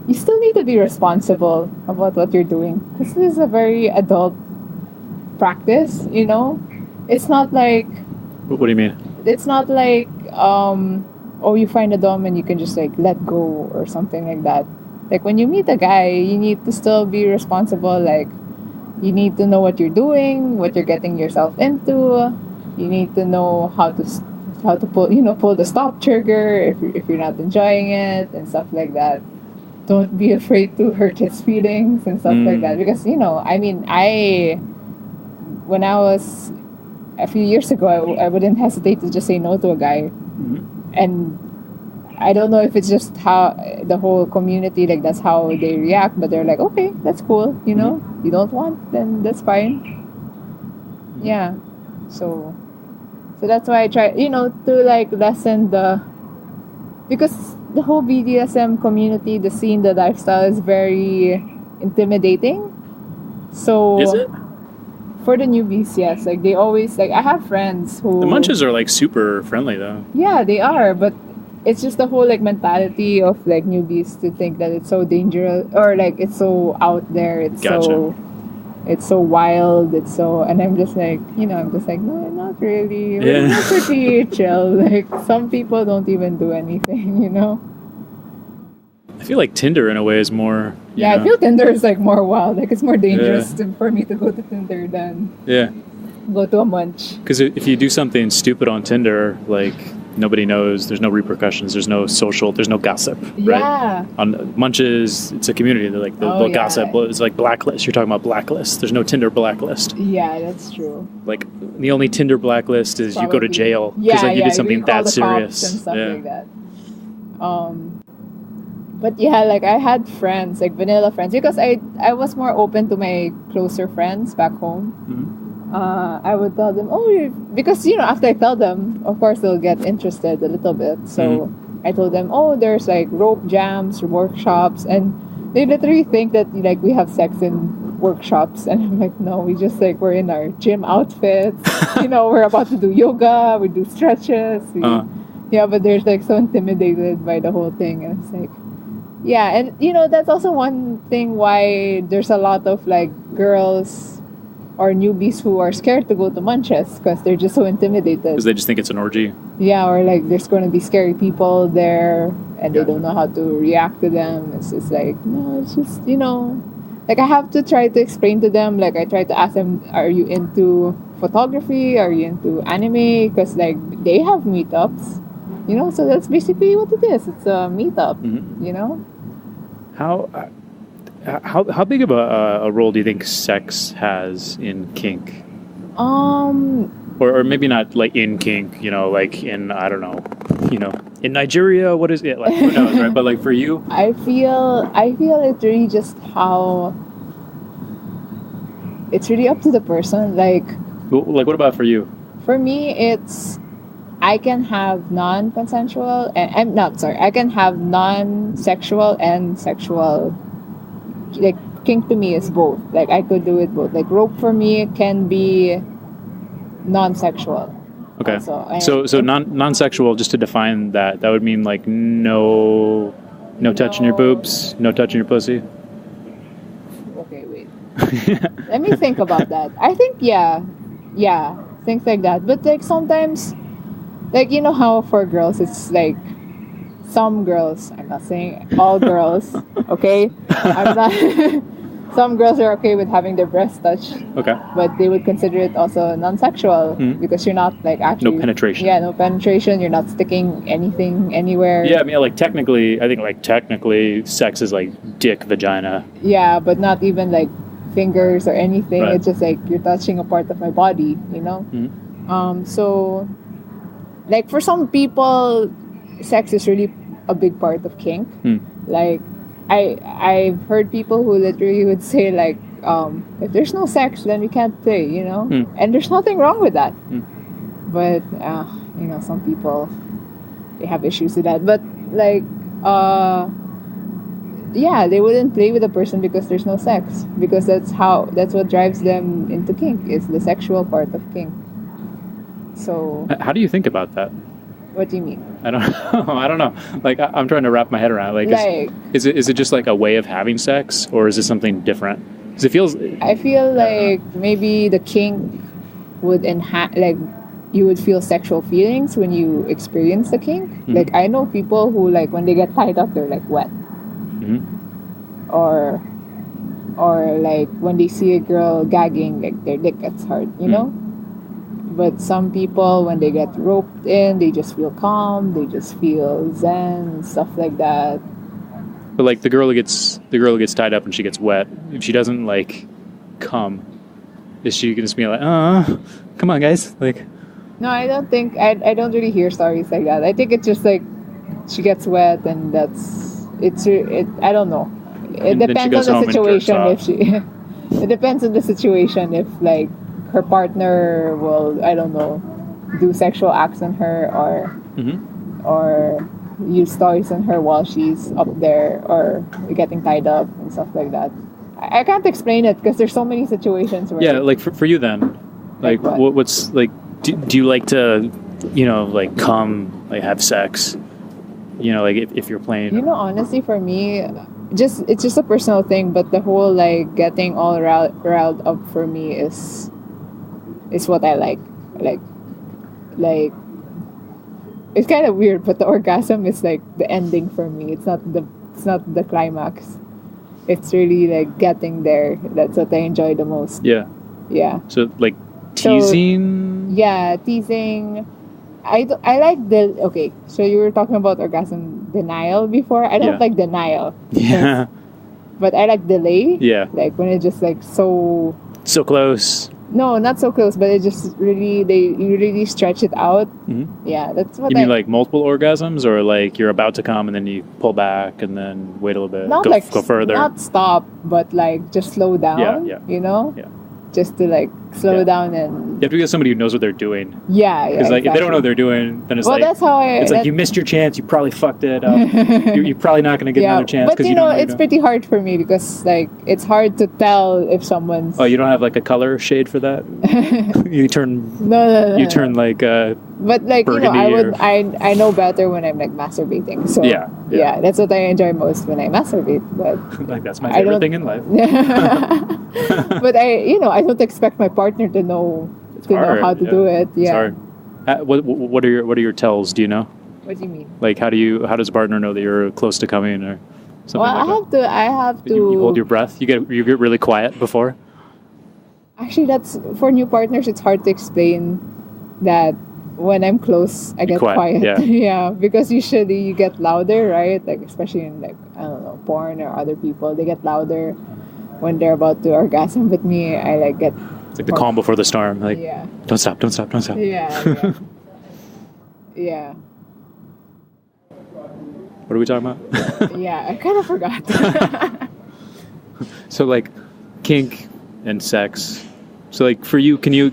you still need to be responsible about what you're doing. This is a very adult practice, It's not like... What do you mean? It's not like, you find a dom and you can just, like, let go or something like that. Like, when you meet a guy, you need to still be responsible. Like, you need to know what you're doing, what you're getting yourself into. You need to know how to pull the stop trigger if you're not enjoying it and stuff like that. Don't be afraid to hurt his feelings and stuff like that. Because, when I was a few years ago, I wouldn't hesitate to just say no to a guy. And I don't know if it's just how the whole community, like, that's how they react, but they're like, okay, that's cool, you don't want, then that's fine. Yeah. So that's why I try, to, like, lessen because the whole BDSM community, the scene, the lifestyle is very intimidating. So is it? For the newbies, yes. Like, they always, like, I have friends who... The munches are, like, super friendly, though. Yeah, they are, but it's just the whole, like, mentality of, like, newbies to think that it's so dangerous, or, like, it's so out there, it's so wild, and I'm just like, no, not really. Yeah. We're pretty chill. Like, some people don't even do anything, I feel like Tinder, in a way, is more... I feel Tinder is, like, more wild. Like, it's more dangerous for me to go to Tinder than go to a munch. Because if you do something stupid on Tinder, like, nobody knows, there's no repercussions, there's no gossip, right? Yeah. On munches, it's a community. They're like, the gossip is like blacklist. You're talking about blacklist. There's no Tinder blacklist. Yeah, that's true. Like, the only Tinder blacklist is you go to jail because you did something that serious. And stuff like that. But yeah, like, I had friends, like, vanilla friends, because I was more open to my closer friends back home. I would tell them, because, after I tell them, of course, they'll get interested a little bit. So I told them, there's, like, rope jams, workshops, and they literally think that, like, we have sex in workshops. And I'm like, no, we just, like, we're in our gym outfits. We're about to do yoga, we do stretches. Yeah, but they're, like, so intimidated by the whole thing. And it's like, yeah, and, that's also one thing why there's a lot of, like, girls or newbies who are scared to go to munches, because they're just so intimidated. Because they just think it's an orgy. Yeah, or, like, there's going to be scary people there, and they don't know how to react to them. It's just like, no, it's just, like, I have to try to explain to them. Like, I try to ask them, are you into photography? Are you into anime? Because, like, they have meetups, so that's basically what it is. It's a meetup, How big of a role do you think sex has in kink? Or maybe not, like, in kink, like, in, I don't know, in Nigeria, what is it? Like, who knows, right? But, like, for you? I feel it's really just how... It's really up to the person. Like, what about for you? For me, it's... I can have non-consensual... I can have non-sexual and sexual... Like, kink to me is both. Like, I could do it both. Like, rope for me can be non-sexual. Okay. So non-sexual, just to define that would mean, like, no touching your boobs, no touching your pussy. Okay, wait. Let me think about that. I think, yeah, things like that. But, like, sometimes, like, how for girls it's like some girls, I'm not saying all girls, okay? I'm not. Some girls are okay with having their breasts touched. Okay. But they would consider it also non-sexual because you're not like actually... No penetration. Yeah, no penetration. You're not sticking anything anywhere. Yeah, I mean, like, technically, I think, like, technically, sex is, like, dick, vagina. Yeah, but not even, like, fingers or anything. Right. It's just, like, you're touching a part of my body, you know? So, like, for some people, sex is really a big part of kink. Like, I've heard people who literally would say, like, if there's no sex, then we can't play, you know? And there's nothing wrong with that. But, you know, some people, they have issues with that. But, like, yeah, they wouldn't play with a person because there's no sex. Because that's what drives them into kink, is the sexual part of kink. So... How do you think about that? What do you mean? I don't know. Like, I'm trying to wrap my head around. Like, is it just like a way of having sex, or is it something different? Because it feels... I feel like maybe the kink would enhance, like, you would feel sexual feelings when you experience the kink. Like, I know people who, like, when they get tied up, they're, like, wet. Or like, when they see a girl gagging, like, their dick gets hard, you know? But some people, when they get roped in, they just feel calm. They just feel zen, stuff like that. But like the girl who gets tied up and she gets wet, if she doesn't like come, is she gonna just be like, come on, guys? Like, no, I don't think I don't really hear stories like that. I think it's just like she gets wet and I don't know. It depends on the situation. If she, it depends on the situation. If like her partner will, I don't know, do sexual acts on her or use toys on her while she's up there or getting tied up and stuff like that. I can't explain it because there's so many situations where... Yeah, like for you then, like what's like, do you like to, you know, like come, like have sex, you know, like if you're playing... You know, honestly, for me, it's just a personal thing, but the whole like getting all riled up for me is what I like. Like it's kind of weird, but the orgasm is like the ending for me. It's not the climax. It's really like getting there. That's what I enjoy the most. Yeah. So like teasing. So, yeah, teasing. I like okay. So you were talking about orgasm denial before. I don't like denial. Yeah. But I like delay. Yeah. Like when it's just like so close. No, not so close, but it just really, you really stretch it out. Yeah, that's what you mean, like multiple orgasms, or like you're about to come and then you pull back and then wait a little bit, go further? Not stop, but like just slow down. Yeah. You know? Yeah. Just to like slow down and... You have to get somebody who knows what they're doing. Yeah. Because like if they don't know what they're doing, then it's like... that's how it's like you missed your chance, you probably fucked it up. you're probably not going to get another chance. But you know, it's pretty hard for me because like it's hard to tell if someone's... Oh, you don't have like a color shade for that? You turn... No. You turn like... But like, you know, I know better when I'm like masturbating. So yeah, that's what I enjoy most when I masturbate. But like that's my favorite thing in life. But I don't expect my partner to know how to do it. Yeah. It's hard. What are your tells? Do you know? What do you mean? Like how does a partner know that you're close to coming or something? Well, I have to. You hold your breath. You get really quiet before. Actually, that's for new partners. It's hard to explain that. When I'm close, I get quiet. Yeah, because usually you get louder, right? Like especially in like, I don't know, porn or other people, they get louder when they're about to orgasm. But me, I like get... It's like the calm before the storm. Like, don't stop. Yeah. Yeah. What are we talking about? Yeah, I kind of forgot. So like kink and sex. So like for you, can you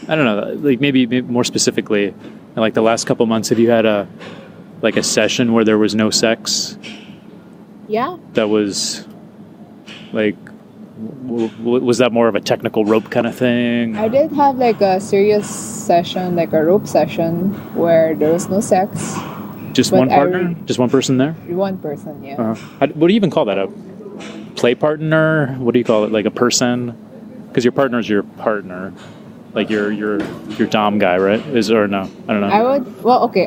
I don't know, like maybe more specifically, in like the last couple months, have you had a session where there was no sex? Yeah. That was like, was that more of a technical rope kind of thing? I did have like a serious session, like a rope session, where there was no sex. Just one partner? Just one person there? One person, yeah. Uh-huh. What do you even call that? A play partner? What do you call it? Like a person? Because your partner is your partner. Like your dom guy, right? Or no? I don't know.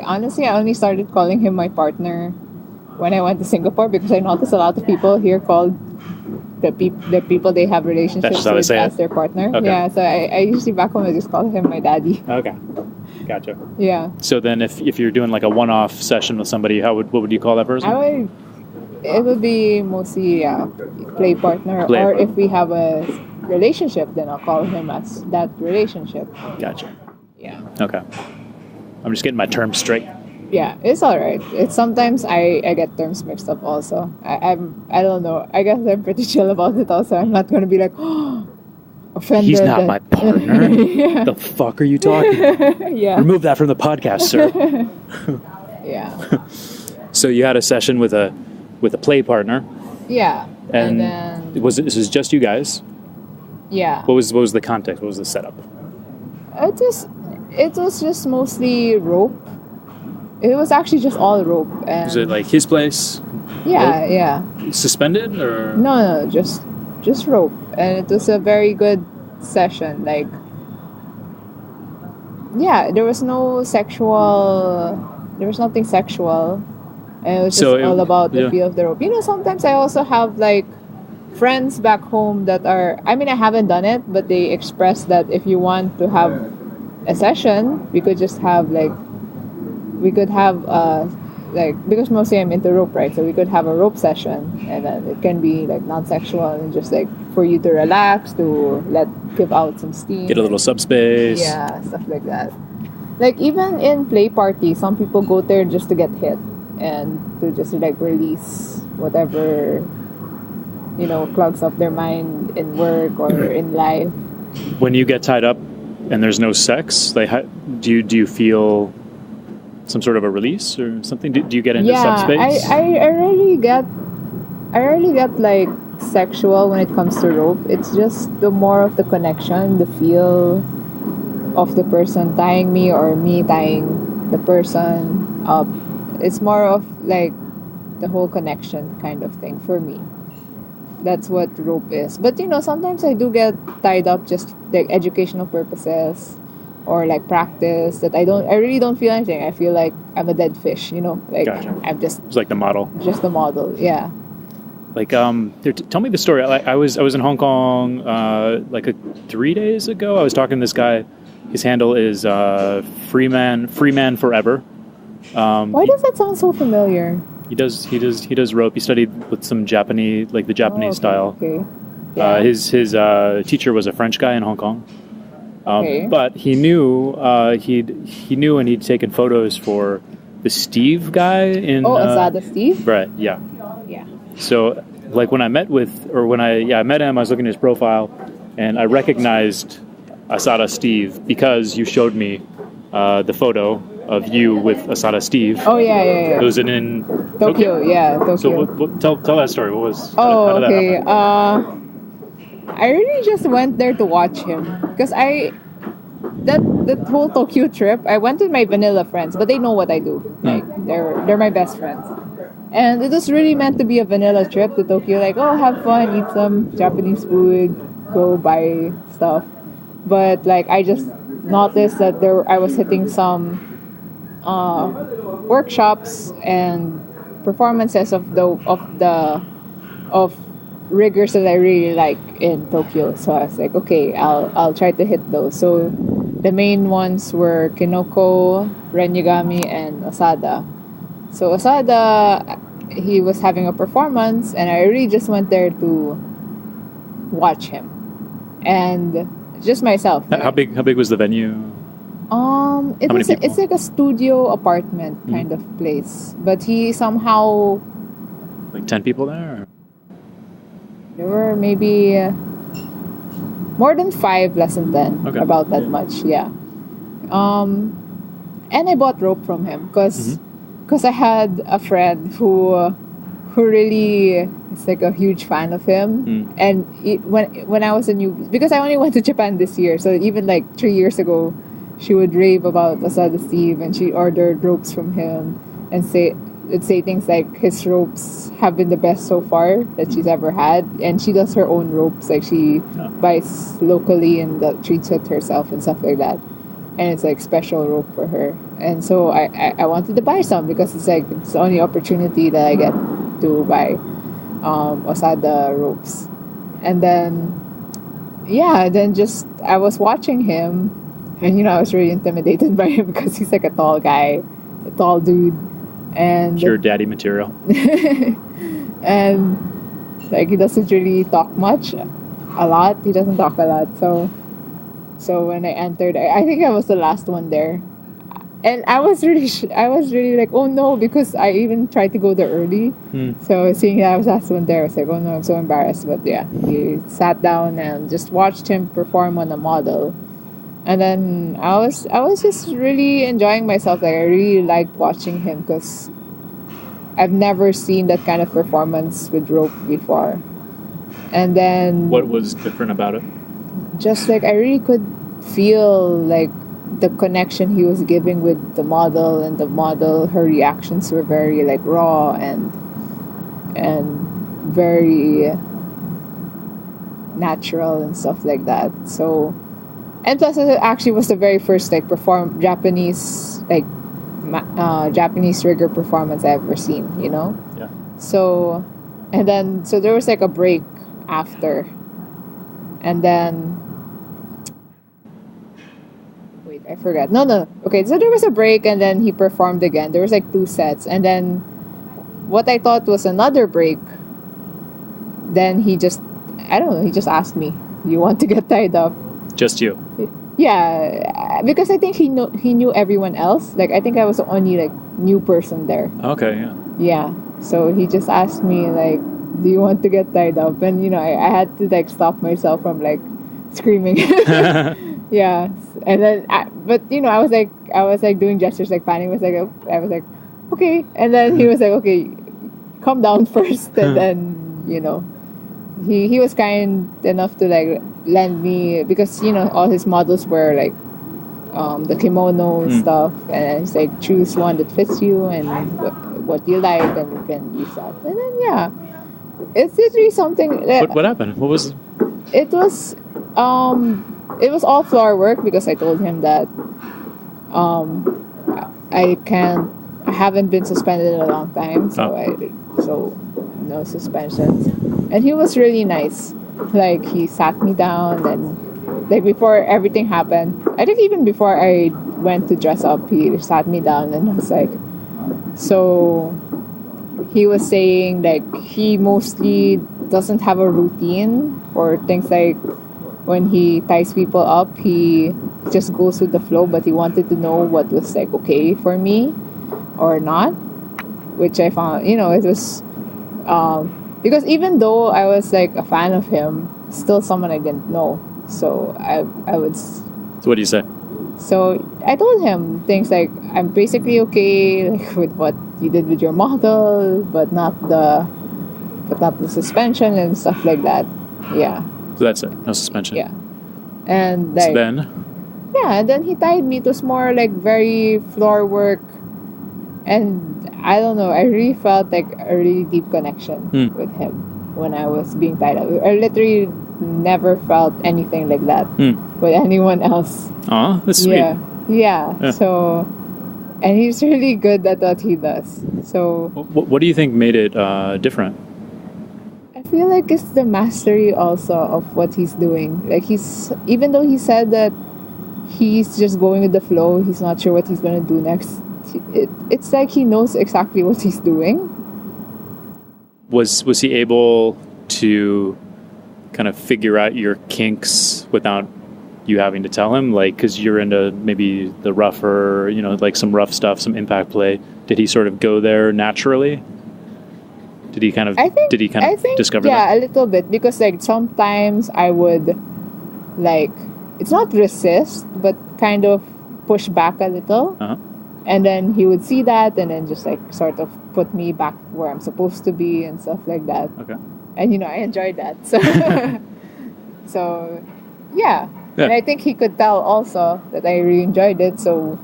Honestly, I only started calling him my partner when I went to Singapore because I noticed a lot of people here called the people they have relationships with as their partner. Okay. Yeah, so I usually back home I just call him my daddy. Okay. Gotcha. Yeah. So then if you're doing like a one-off session with somebody, what would you call that person? It would be mostly play partner, or if we have a relationship, then I'll call him as that relationship. Gotcha. Yeah. Okay. I'm just getting my terms straight. Yeah, it's all right. It's sometimes I get terms mixed up also. I don't know. I guess I'm pretty chill about it also. I'm not going to be like, oh, offended. He's not my partner. Yeah. The fuck are you talking? Yeah. Remove that from the podcast, sir. Yeah. So you had a session with a play partner. Yeah. And then this was just you guys? Yeah. What was the context? What was the setup? It was just mostly rope. It was actually just all rope. And Was it like his place? Yeah, rope? Yeah. Suspended or? No, just rope. And it was a very good session. Like, yeah, there was nothing sexual. And it was just all about the feel of the rope. You know, sometimes I also have like friends back home that are, I mean, I haven't done it, but they express that if you want to have a session, we could have because mostly I'm into rope, right? So we could have a rope session, and then it can be like non-sexual and just like for you to relax, to give out some steam, get a little subspace. Yeah, stuff like that. Like even in play parties, some people go there just to get hit and to just like release whatever, you know, clogs up their mind in work or in life. When you get tied up and there's no sex, do you feel some sort of a release or something? Do you get into subspace? I rarely get like sexual when it comes to rope. It's just the more of the connection, the feel of the person tying me or me tying the person up. It's more of like the whole connection kind of thing for me. That's what rope is. But you know, sometimes I do get tied up just like educational purposes or like practice that I really don't feel anything. I feel like I'm a dead fish, you know? Like Gotcha. I'm just like the model. Just the model, yeah. Like tell me the story. I was in Hong Kong 3 days ago. I was talking to this guy. His handle is Freeman Forever. Why does that sound so familiar? He does rope. He studied with some Japanese, like the Japanese style. Okay. Yeah. His teacher was a French guy in Hong Kong. Okay. But he knew and he'd taken photos for the Steve guy in Asada Steve? Right, yeah. Yeah. So like when I met I met him, I was looking at his profile and I recognized Asada Steve because you showed me the photo of you with Asada Steve. Oh yeah. Was it in Tokyo? Yeah, Tokyo. So tell that story. What was? How did okay. I really just went there to watch him because that whole Tokyo trip, I went with my vanilla friends, but they know what I do. Like they're my best friends, and it was really meant to be a vanilla trip to Tokyo. Like, oh, have fun, eat some Japanese food, go buy stuff. But like I just noticed that I was hitting some workshops and performances of riggers that I really like in Tokyo. So I was like, okay, I'll try to hit those. So the main ones were Kinoko, Renyagami, and Asada. So Asada, he was having a performance, and I really just went there to watch him, and just myself. How big was the venue? It's like a studio apartment kind of place, but he somehow like 10 people there. Or? There were maybe more than 5, less than 10. Okay. About that much, yeah. And I bought rope from him because I had a friend who really is like a huge fan of him. And when I was a newbie, because I only went to Japan this year, so even like 3 years ago, she would rave about Asada Steve, and she ordered ropes from him and would say things like his ropes have been the best so far that she's ever had, and she does her own ropes. Like she buys locally and treats it herself and stuff like that. And it's like special rope for her. And so I wanted to buy some because it's like it's the only opportunity that I get to buy Osada ropes. And then just I was watching him, and I was really intimidated by him because he's like a tall guy, a tall dude, and pure daddy material. And like he doesn't really talk much, a lot. He doesn't talk a lot, so when I entered, I think I was the last one there, and I was really like, oh no, because I even tried to go there early. So seeing that I was the last one there, I was like, oh no, I'm so embarrassed. But yeah, we sat down and just watched him perform on a model, and then I was just really enjoying myself. Like I really liked watching him because I've never seen that kind of performance with rope before. And then what was different about it? Just like I really could feel like the connection he was giving with the model, and the model, her reactions were very like raw and very natural and stuff like that. So, and plus it actually was the very first like Japanese rigger performance I've ever seen. Yeah. So, and then there was like a break after, and then. I forgot. No. Okay, so there was a break, and then he performed again. There was like 2 sets, and then what I thought was another break, then he just asked me, "You want to get tied up?" Just you? Yeah, because I think he knew everyone else. Like I think I was the only like new person there. Okay, yeah. Yeah, so he just asked me like, "Do you want to get tied up?" And I had to like stop myself from like screaming. Yeah, and then I was like doing gestures like fanning. I was like, okay, and then he was like, okay, calm down first, and then he was kind enough to like lend me, because all his models were like the kimono stuff, and it's like choose one that fits you and what you like, and you can use that. And then it's literally something that, what happened? What was it was all floor work, because I told him that I haven't been suspended in a long time, so no suspensions. And he was really nice. Like he sat me down, and like before everything happened, I think even before I went to dress up, he sat me down, and I was like, so he was saying like he mostly doesn't have a routine for things like when he ties people up, he just goes with the flow, but he wanted to know what was like okay for me or not, which I found, it was because even though I was like a fan of him, still someone I didn't know. So I would. So what do you say? So I told him things like, I'm basically okay like with what you did with your model, but not the suspension and stuff like that. Yeah. So that's it. No suspension. Yeah. And like, so then? Yeah, and then he tied me. It was more like very floor work. And I don't know, I really felt like a really deep connection with him when I was being tied up. I literally never felt anything like that with anyone else. Aw, that's sweet. Yeah. So, and he's really good at what he does. So, what do you think made it different? I feel like it's the mastery also of what he's doing. Like even though he said that he's just going with the flow, he's not sure what he's going to do next. It's like he knows exactly what he's doing. Was he able to kind of figure out your kinks without you having to tell him? Like, because you're into maybe the rougher, like some rough stuff, some impact play. Did he sort of go there naturally? Did he kind of discover that? Yeah, a little bit, because like sometimes I would like, it's not resist, but kind of push back a little. Uh-huh. And then he would see that, and then just like sort of put me back where I'm supposed to be and stuff like that. Okay. And I enjoyed that. So yeah. And I think he could tell also that I really enjoyed it. So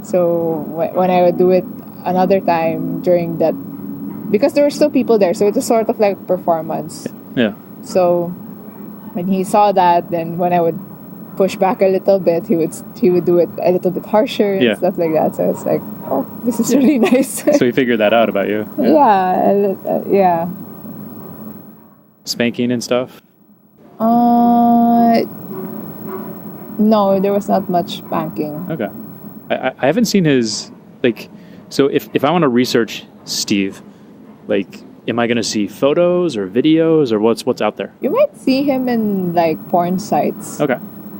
when I would do it another time during that, because there were still people there, so it was sort of like a performance. Yeah. So when he saw that, then when I would push back a little bit, he would do it a little bit harsher and stuff like that. So it's like, oh, this is really nice. So he figured that out about you. Yeah. Spanking and stuff? No, there was not much spanking. Okay. I haven't seen his, like, so if I want to research Steve, like, am I going to see photos or videos or what's out there? You might see him in like porn sites. Okay.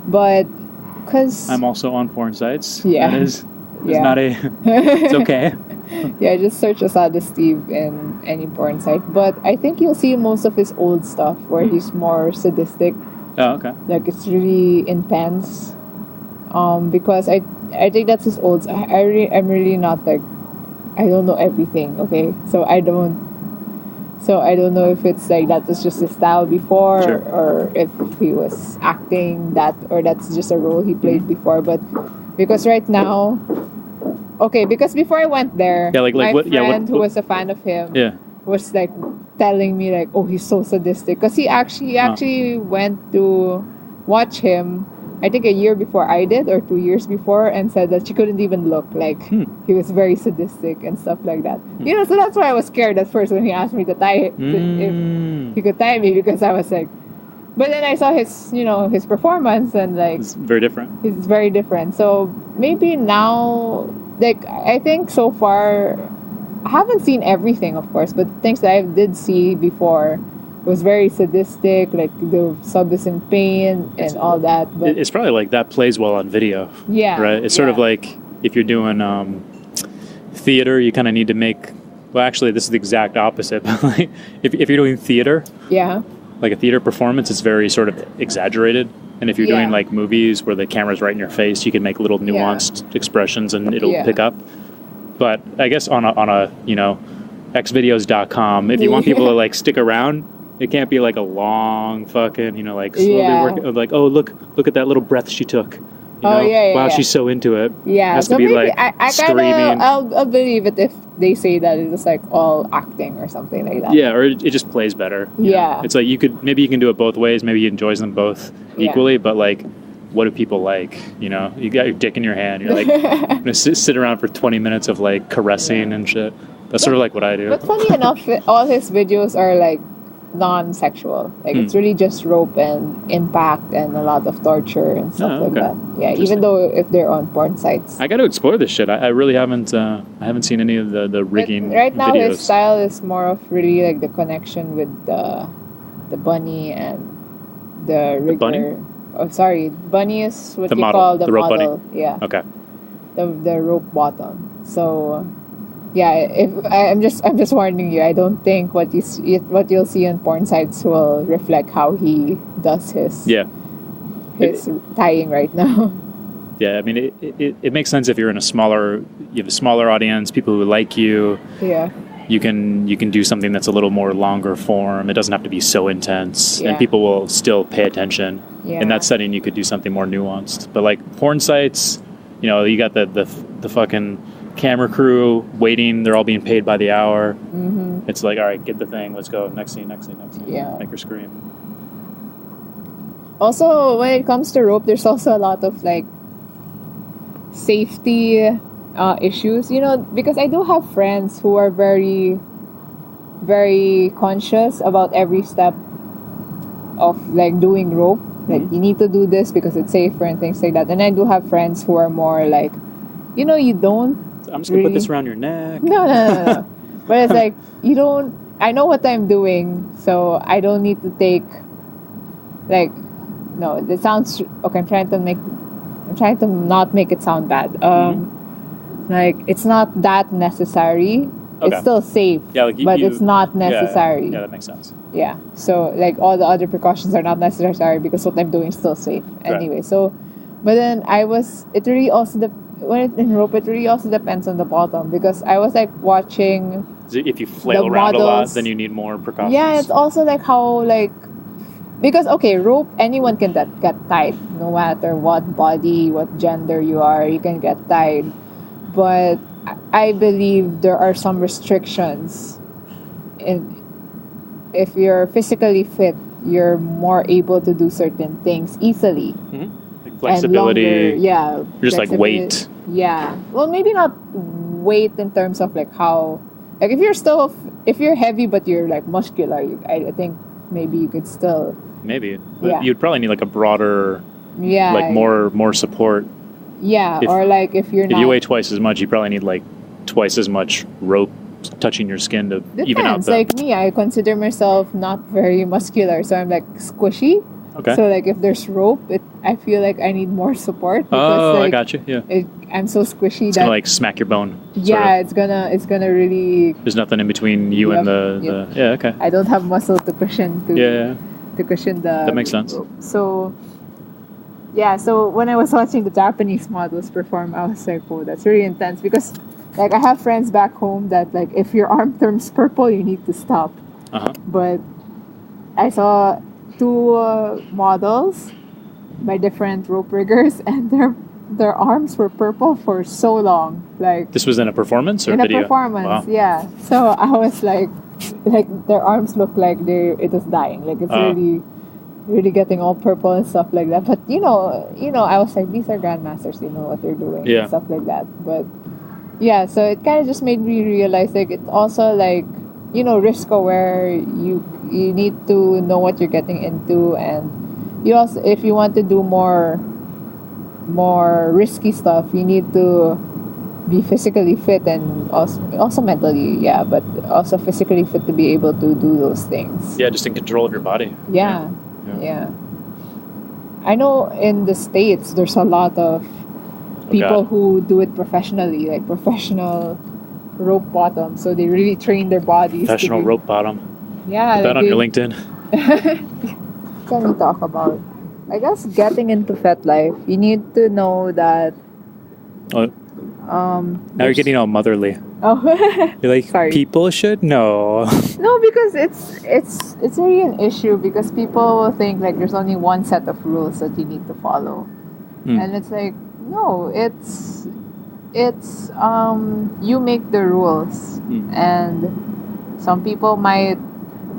But because I'm also on porn sites. Yeah. That is not a, it's okay. Yeah, just search Asada Steve in any porn site. But I think you'll see most of his old stuff where he's more sadistic. Oh, okay. Like, it's really intense. Because I think that's his old. I'm really not like, I don't know everything. Okay, so I don't know if it's like that was just his style before, Sure. or if he was acting that, or that's just a role he played before. But because right now, because before I went there, my friend who was a fan of him was like telling me like, oh, he's so sadistic, because he actually went to watch him, I think a year before I did, or 2 years before, and said that she couldn't even look, like he was very sadistic and stuff like that. You know, so that's why I was scared at first when he asked me to tie if he could tie me, because I was like, but then I saw his performance, and like it's very different. It's very different. So maybe now, like, I think so far I haven't seen everything, of course, but things that I did see before was very sadistic, like the sub is in pain and all that. But it's probably like that plays well on video. Yeah. Right? It's sort of like if you're doing theater, you kind of need to make, well, actually, this is the exact opposite. But like, if you're doing theater, like a theater performance, it's very sort of exaggerated. And if you're doing like movies where the camera's right in your face, you can make little nuanced expressions and it'll pick up. But I guess on a xvideos.com, if you want people to like stick around, it can't be like a long fucking, like slowly working, like, oh, look at that little breath she took. Wow, she's so into it. Yeah, it has so to be maybe like I screaming. I'll believe it if they say that it's like all acting or something like that. Yeah, or it just plays better. You know? It's like you can do it both ways. Maybe he enjoys them both equally, but like, what do people like? You got your dick in your hand. You're like, I'm gonna sit around for 20 minutes of like caressing and shit. That's sort of like what I do. But funny enough, all his videos are like non-sexual. Like it's really just rope and impact and a lot of torture and stuff like that. Yeah, even though if they're on porn sites. I got to explore this shit. I really haven't. I haven't seen any of the rigging. Right now, videos. his style is more of really like the connection with the bunny and the rigger. The bunny? Oh, sorry, bunny is what the you model, call the rope model. bunny. Yeah. Okay. The rope bottom. So. Yeah, I'm just warning you. I don't think what you'll see on porn sites will reflect how he does his tying right now. Yeah, I mean it makes sense if you're in you have a smaller audience, people who like you. Yeah. You can do something that's a little more longer form. It doesn't have to be so intense, and people will still pay attention. Yeah. In that setting, you could do something more nuanced. But like porn sites, you got the fucking camera crew waiting, they're all being paid by the hour. Mm-hmm. It's like, all right, get the thing, let's go, next scene. Yeah, make her scream. Also, when it comes to rope, there's also a lot of like safety issues, because I do have friends who are very, very conscious about every step of like doing rope. Like, you need to do this because it's safer and things like that. And I do have friends who are more like, you don't. I'm just going to put this around your neck. No. But it's like, I know what I'm doing, so I don't need to take, like, no, it sounds, okay, I'm trying to not make it sound bad. Like, it's not that necessary. Okay. It's still safe, but it's not necessary. Yeah, that makes sense. Yeah, so, like, all the other precautions are not necessary because what I'm doing is still safe. Anyway, so, but then in rope, it really also depends on the bottom, because I was like watching. If you flail around a lot, then you need more precautions. Yeah, it's also like how because rope, anyone can get tied, no matter what body, what gender you are, you can get tied. But I believe there are some restrictions. If you're physically fit, you're more able to do certain things easily. Like flexibility. And longer, just like weight. Yeah. Well, maybe not weight in terms of like how, like if you're heavy but you're like muscular, I think maybe you could still. Maybe. But you'd probably need like a broader, yeah, like more support. Yeah, or like if you're not. If you weigh twice as much, you probably need like twice as much rope touching your skin to even out the... Like me, I consider myself not very muscular, so I'm like squishy. Okay. So like if there's rope, I feel like I need more support. Because, like, I got you. Yeah. I'm so squishy it's that gonna like smack your bone. Yeah, it's gonna really. There's nothing in between you and the. Yeah. Okay. I don't have muscle to cushion to cushion the. That makes sense. Rope. So. Yeah, so when I was watching the Japanese models perform, I was like, oh, that's really intense. Because, like, I have friends back home that, like, if your arm turns purple, you need to stop. But I saw two models by different rope riggers, and their arms were purple for so long. Like, this was in a performance or in video? In a performance, wow. Yeah. So I was like their arms look like it was dying. Like, it's really getting all purple and stuff like that. But you know, I was like, these are grandmasters, they know what they're doing and stuff like that. But yeah, so it kind of just made me realize like it's also like, risk aware. You need to know what you're getting into, and you also, if you want to do more risky stuff, you need to be physically fit and also mentally, but also physically fit to be able to do those things. Yeah, just in control of your body. Yeah. I know in the States there's a lot of people who do it professionally, like professional rope bottom. So they really train their bodies. Professional rope bottom. Yeah. Put that on your LinkedIn. Can we talk about? I guess getting into FetLife, you need to know that. Now you're getting all motherly. Oh, you're like, sorry. People should know. No, because it's really an issue because people will think like there's only one set of rules that you need to follow, and it's like no, it's you make the rules, and some people might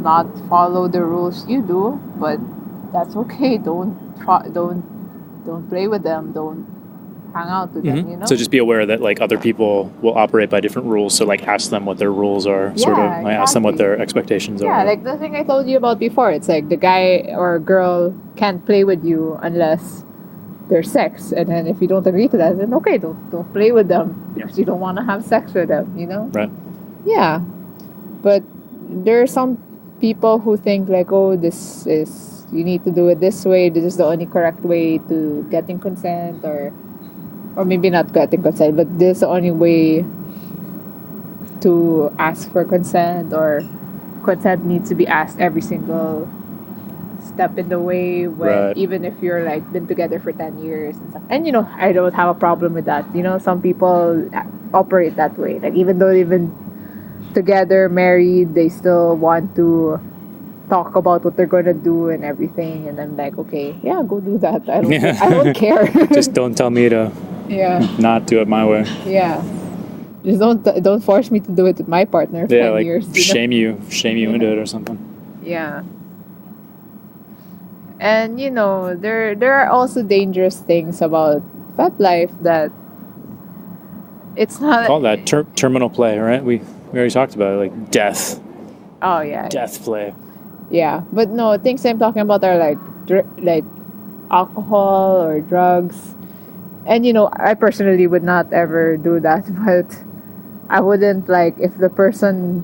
not follow the rules you do, but that's okay. Don't play with them. Don't hang out with them, So just be aware that like other people will operate by different rules, so like ask them what their rules are, exactly. Ask them what their expectations are. Yeah, like the thing I told you about before, it's like the guy or girl can't play with you unless there's sex, and then if you don't agree to that, then okay, don't play with them because you don't want to have sex with them, Right. Yeah, but there are some people who think like, oh, this is, you need to do it this way, this is the only correct way to getting consent, or maybe not getting consent, but this is the only way to ask for consent, or consent needs to be asked every single step in the way, when even if you're like been together for 10 years and stuff. And I don't have a problem with that. Some people operate that way. Like even though they've been together, married, they still want to talk about what they're gonna do and everything. And I'm like, okay, yeah, go do that. I don't care. Just don't tell me to not do it my way. Yeah. Just don't force me to do it with my partner for 10 years. Shame you into it or something. Yeah. And there are also dangerous things about FetLife that it's not. Call that terminal play, right? We already talked about it, like death. Oh yeah. Death play. Yeah, but no, things I'm talking about are like alcohol or drugs. And I personally would not ever do that, but I wouldn't, like, if the person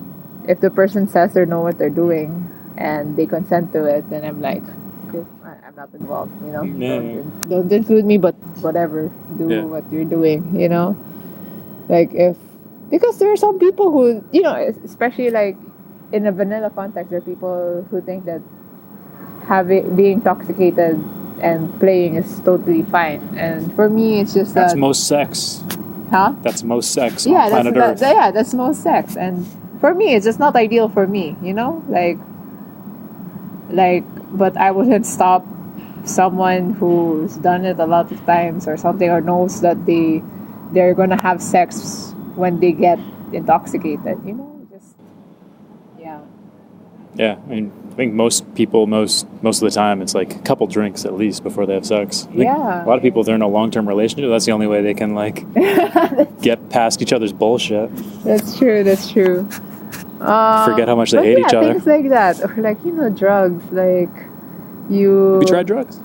says they know what they're doing and they consent to it, then I'm like, okay, I'm not involved, Don't include me, but whatever, do what you're doing, like because there are some people who, especially like in a vanilla context, there are people who think that being intoxicated and playing is totally fine, and for me it's just that's most sex. That's most sex on planet Earth. That's most sex, and for me it's just not ideal for me, like but I wouldn't stop someone who's done it a lot of times or something, or knows that they're gonna have sex when they get intoxicated, just yeah. Yeah, I mean, I think most people, most of the time, it's like a couple drinks at least before they have sex. I think Yeah. a lot of people, if they're in a long-term relationship, that's the only way they can like get past each other's bullshit. That's true. Forget how much they hate each other. Things like that, or like drugs. Like you. Have you tried drugs?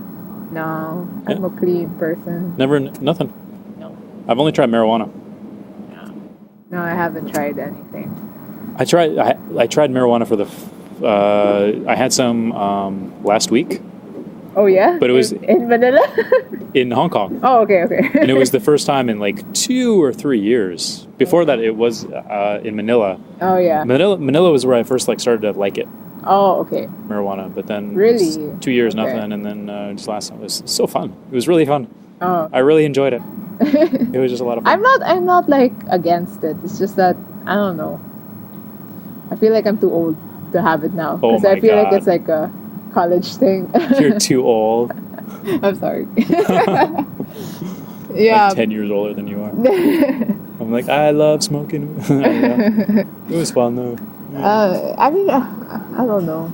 No, Yeah. I'm a clean person. Never, nothing. No. I've only tried marijuana. No, I haven't tried anything. I tried marijuana for the. I had some last week. Oh yeah. But it was in Manila. in Hong Kong. Oh, okay. And it was the first time in like 2 or 3 years. Before that, it was in Manila. Oh yeah. Manila was where I first like started to like it. Oh, okay. Marijuana, but then Really? 2 years Okay. nothing, and then just last time it was so fun. It was really fun. Oh. I really enjoyed it. It was just a lot of fun. I'm not like against it. It's just that I don't know. I feel like I'm too old to have it now Oh because I my feel like God. it's like a college thing. You're too old. I'm sorry. Yeah. Like 10 years older than you are. I'm like, I love smoking. It was fun though. I mean, I don't know.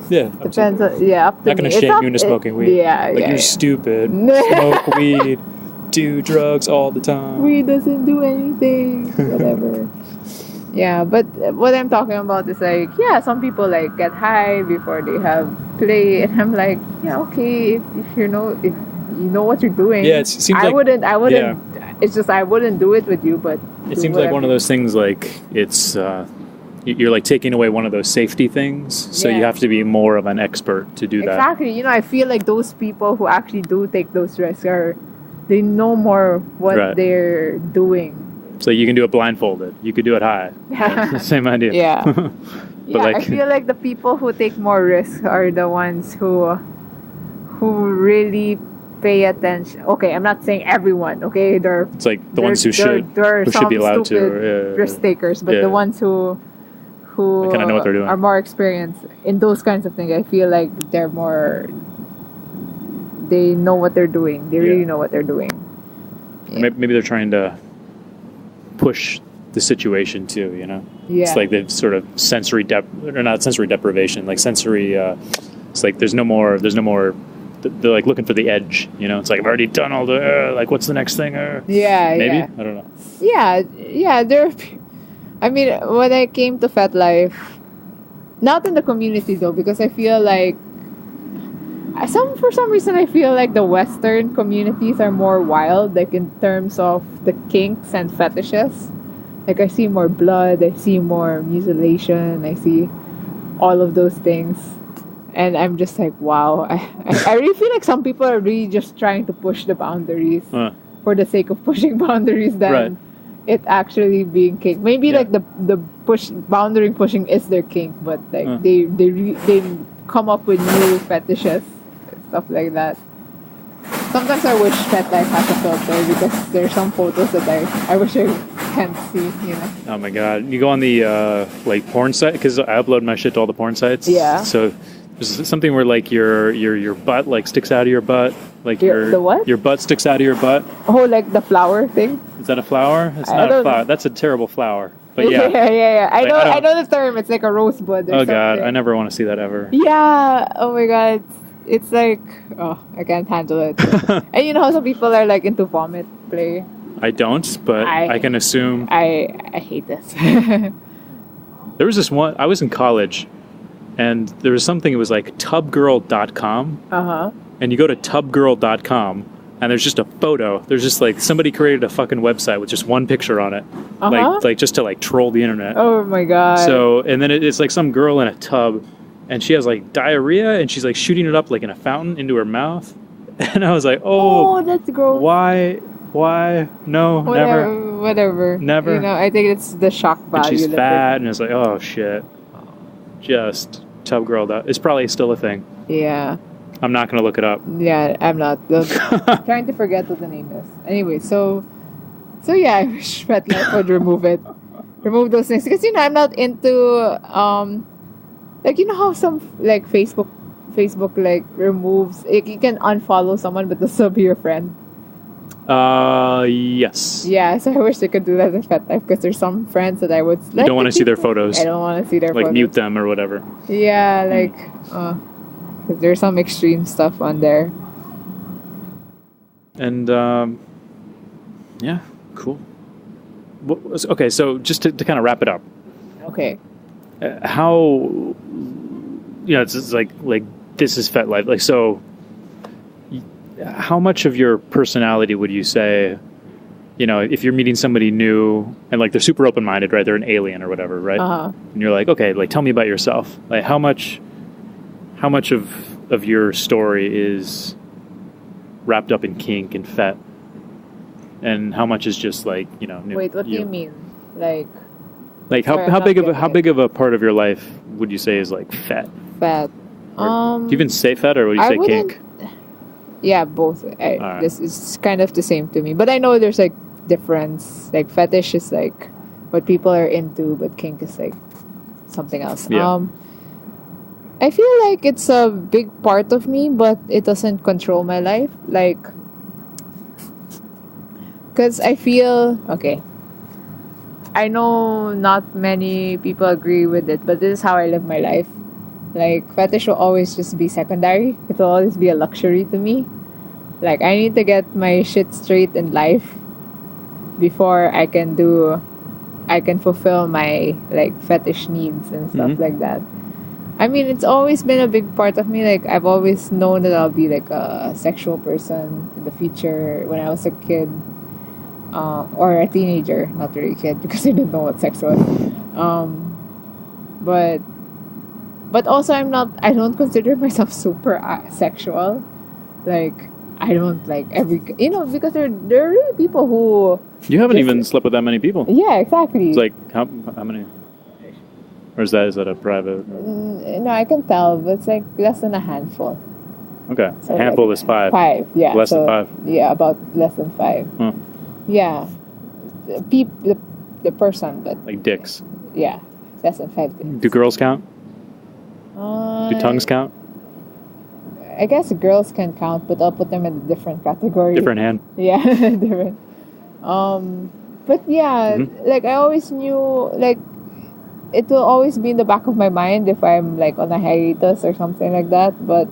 Yeah. Depends. Up to Not gonna me. It's shame up- you into smoking weed. Yeah, Like yeah. you're stupid. Smoke weed. Do drugs all the time. Weed doesn't do anything. Whatever. Yeah, but what I'm talking about is like, some people like get high before they have play, and I'm like, okay, if you know what you're doing. Yeah, it seems I like wouldn't. yeah. It's just I wouldn't do it with you, but It seems like one of those things like it's you're like taking away one of those safety things, so you Yeah. have to be more of an expert to do that. Exactly. I feel like those people who actually do take those risks they know more what Right. they're doing. So you can do it blindfolded. You could do it high. Same idea. Yeah. But Yeah, like, I feel like the people who take more risks are the ones who really pay attention. Okay, I'm not saying everyone. Okay, it's like the ones who should be allowed to. risk takers, but Yeah. the ones who They kinda know what they're doing. are more experienced in those kinds of things. I feel like they're more. They know what they're doing. They really know what they're doing. Maybe they're trying to push the situation too. Yeah. It's like they've sort of not sensory deprivation, like sensory. It's like there's no more. They're like looking for the edge. It's like I've already done all the. Like what's the next thing? Yeah. Maybe Yeah. I don't know. Yeah. I mean, when I came to FetLife, not in the community though, because I feel like for some reason I feel like the Western communities are more wild, like in terms of the kinks and fetishes. Like I see more blood, I see more mutilation, I see all of those things, and I'm just like, wow. I really feel like some people are really just trying to push the boundaries for the sake of pushing boundaries than Right. it actually being kink. Maybe like the boundary pushing is their kink, but like they come up with new fetishes and stuff like that. Sometimes I wish FetLife has a filter because there's some photos that I wish I can't see. Oh my god! You go on the like porn site because I upload my shit to all the porn sites. Yeah. So there's something where like your butt like sticks out of your butt, like The what? Your butt sticks out of your butt. Oh, like the flower thing. Is that a flower? It's I not a don't- flower. That's a terrible flower. But yeah. yeah. I Like, know. I don't- I know the term. It's like a rosebud. Or Oh god, something. I never want to see that ever. Yeah. Oh my god. It's like, I can't handle it. And you know how some people are like into vomit play. I don't, but I can assume. I hate this. There was this one. I was in college, and there was something. It was like tubgirl.com. And you go to tubgirl.com, and there's just a photo. There's just like somebody created a fucking website with just one picture on it, like just to like troll the internet. Oh my god. So, and then it's like some girl in a tub, and she has like diarrhea, and she's like shooting it up like in a fountain into her mouth. And I was like, oh, that's gross. why? No, never. Whatever. Never. I think it's the shock value. And she's that fat, and it's like, oh shit. Just tubgirl. It's probably still a thing. Yeah. I'm not gonna look it up. Yeah, I'm not. Trying to forget what the name is. Anyway, so yeah, I wish FetLife would remove it. Remove those things. Because, I'm not into, like, how some, like, Facebook, like, removes, like, you can unfollow someone, but they'll still be your friend. Yes. Yeah, so I wish I could do that in FetLife because there's some friends that I would. You don't want to see their photos. I don't want to see their like photos. mute them or whatever. Yeah, like, because there's some extreme stuff on there. And yeah, cool. Okay, so just to kind of wrap it up. Okay. How, it's like this is FetLife. Like, so how much of your personality would you say, if you're meeting somebody new and like they're super open-minded, right? They're an alien or whatever, right? And you're like, okay, like tell me about yourself. Like how much of your story is wrapped up in kink and fet, and how much is just like new? Wait, what do you mean? Like how big of a part of your life would you say is like fet? Fet. Do you even say fet or would you say kink? Yeah, both. Right. This is kind of the same to me, but I know there's like difference. Like fetish is like what people are into, but kink is like something else. Yeah. I feel like it's a big part of me, but it doesn't control my life. Like, because I feel, okay, I know not many people agree with it, but this is how I live my life. Like, fetish will always just be secondary. It will always be a luxury to me. Like, I need to get my shit straight in life before I can fulfill my, like, fetish needs and stuff like that. I mean, it's always been a big part of me. Like, I've always known that I'll be, like, a sexual person in the future when I was a kid. Or a teenager. Not really a kid, because I didn't know what sex was. But also, I don't consider myself super sexual. Like, I don't like because there are really people who... You haven't even slept with that many people. Yeah, exactly. It's like, how many... Or is that a private? No, I can tell, but it's like less than a handful. Okay, So a handful like is 5. 5, yeah. Less than 5. Yeah, about less than 5. Huh. Yeah, the person, but like dicks. Yeah, less than 5 dicks. Do girls count? Do tongues count? I guess girls can count, but I'll put them in a different category. Different hand. Yeah, different. But yeah, like I always knew, like it will always be in the back of my mind if I'm like on a hiatus or something like that. But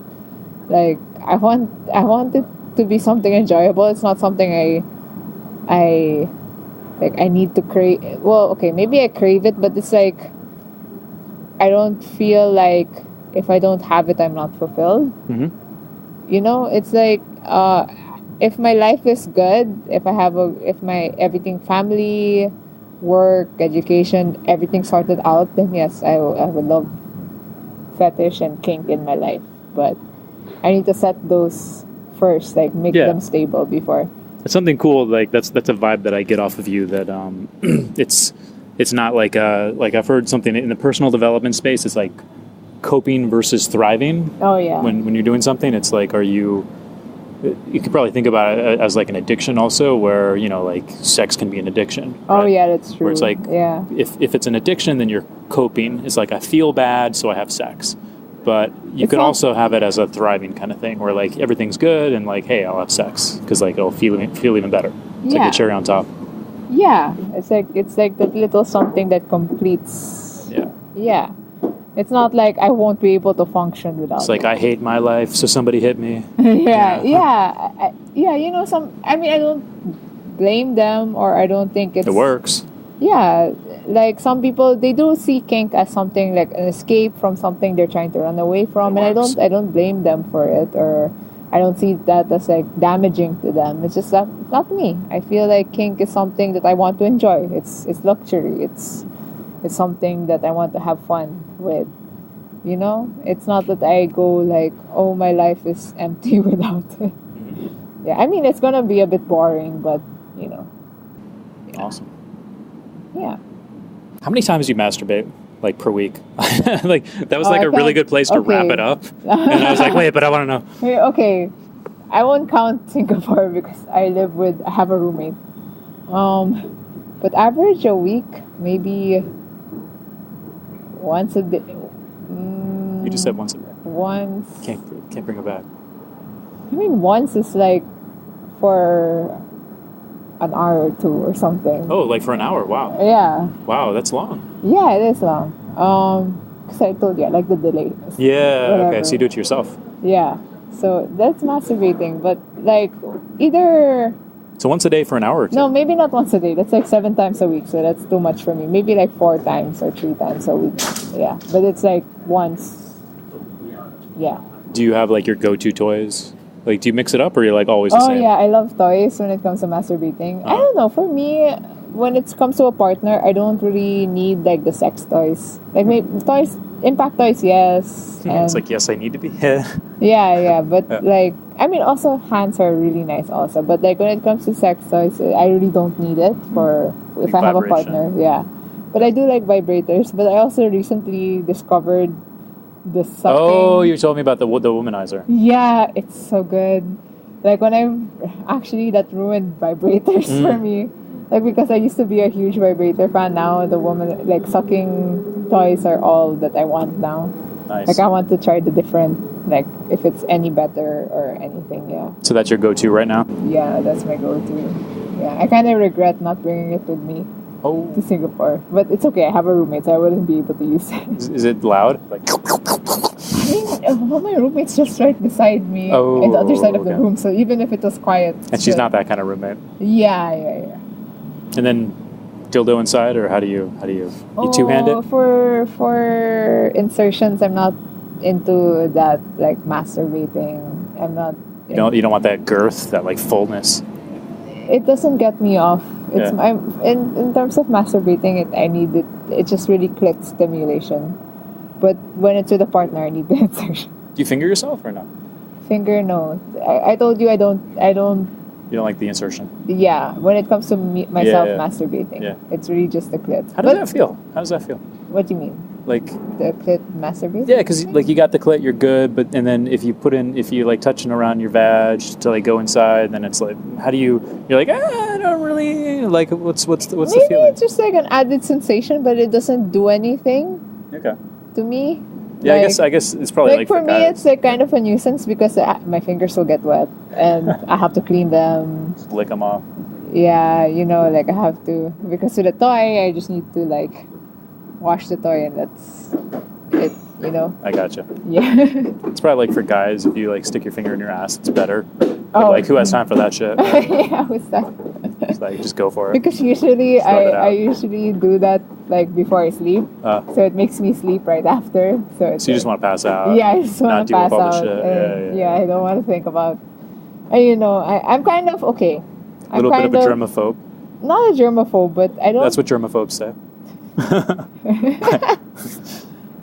like I want it to be something enjoyable. It's not something I need to crave. Well, okay, maybe I crave it, but it's like I don't feel like if I don't have it, I'm not fulfilled. It's like if my life is good, if my everything, family, work, education, everything sorted out, then yes, I would love fetish and kink in my life. But I need to set those first, like make them stable before. It's something cool. Like that's a vibe that I get off of you. That it's not like I've heard something in the personal development space. It's like coping versus thriving. Oh yeah. When you're doing something, it's like, you could probably think about it as like an addiction also, where like sex can be an addiction. Oh right? yeah, that's true. Where it's like, yeah, if it's an addiction, then you're coping. It's like I feel bad, so I have sex. But you could also have it as a thriving kind of thing, where like everything's good and like, hey, I'll have sex because like it'll feel even better. It's like a cherry on top. Yeah, it's like that little something that completes. Yeah. Yeah. It's not like I won't be able to function without It's like, it. I hate my life, so somebody hit me. Yeah. I don't blame them, or I don't think it works. Yeah, like some people, they do see kink as something like an escape from something they're trying to run away from, and I don't blame them for it, or I don't see that as like damaging to them. It's just that not me. I feel like kink is something that I want to enjoy. It's luxury. It's something that I want to have fun with. It's not that I go like, oh, my life is empty without it. Yeah, I mean, it's gonna be a bit boring, but Yeah. Awesome. Yeah. How many times do you masturbate, like, per week? Like, that was like a really good place to wrap it up. And I was like, wait, but I want to know. Okay. I won't count Singapore because I have a roommate. But average a week, maybe once a day. You just said once a day. Once. Can't bring it back. I mean, once is like for an hour or two or something. Oh, like for an hour? Wow. Yeah. Wow, that's long. Yeah, it is long. Because I told you, I like the delay. Yeah, Whatever. okay, so you do it to yourself. Yeah. So that's masturbating. But like either... So once a day for an hour or two? No, maybe not once a day. That's like 7 times a week. So that's too much for me. Maybe like 4 times or 3 times a week. Yeah. But it's like once. Yeah. Do you have like your go-to toys? Like, do you mix it up or you're like always the same? Oh, yeah. I love toys when it comes to masturbating. I don't know. For me, when it comes to a partner, I don't really need like the sex toys. Like maybe toys, impact toys, yes. It's like, yes, I need to be. yeah. But like, I mean, also hands are really nice also. But like when it comes to sex toys, I really don't need it for if I have a partner. Yeah. But I do like vibrators. But I also recently discovered the sucking. Oh, you told me about the womanizer. Yeah, it's so good. Like when that ruined vibrators for me. Like because I used to be a huge vibrator fan. Now the woman like sucking toys are all that I want now. Nice. Like I want to try the different, like if it's any better or anything. Yeah. So that's your go-to right now? Yeah, that's my go-to. Yeah, I kind of regret not bringing it with me to Singapore, but it's okay. I have a roommate, so I wouldn't be able to use it. Is it loud? Like. I mean, my roommate's just right beside me in the other side of the room. So even if it was quiet, and she's not that kind of roommate. Yeah. And then dildo inside, or how do you two-hand it? For insertions, I'm not into that like masturbating. I'm not. You don't want that girth, that like fullness. It doesn't get me off. It's in terms of masturbating, I need it. It just really clicks stimulation. But when it's with a partner, I need the insertion. Do you finger yourself or not? Finger, no. I told you I don't. You don't like the insertion? Yeah, when it comes to myself masturbating, it's really just the clit. How does that feel? What do you mean? Like the clit masturbating? Yeah, because like you got the clit, you're good, but and then if you like touching around your vag to like go inside, then it's like you're like I don't really like what's the feeling? Maybe it's just like an added sensation, but it doesn't do anything. Okay. To me. Yeah, I guess it's probably like for me, it's like kind of a nuisance because my fingers will get wet and I have to clean them. Just lick them off. Yeah, like I have to, because with a toy, I just need to like wash the toy and that's it. I gotcha. Yeah. It's probably like for guys, if you like stick your finger in your ass, it's better. But like who has time for that shit? Yeah, what's that? It's like just go for it. Because usually I usually do that like before I sleep, so it makes me sleep right after. So you just want to pass out. Yeah, I just want to pass out. Shit. I don't want to think about. I'm kind of okay. A little bit of a germaphobe. Not a germaphobe, but I don't. That's what germaphobes say.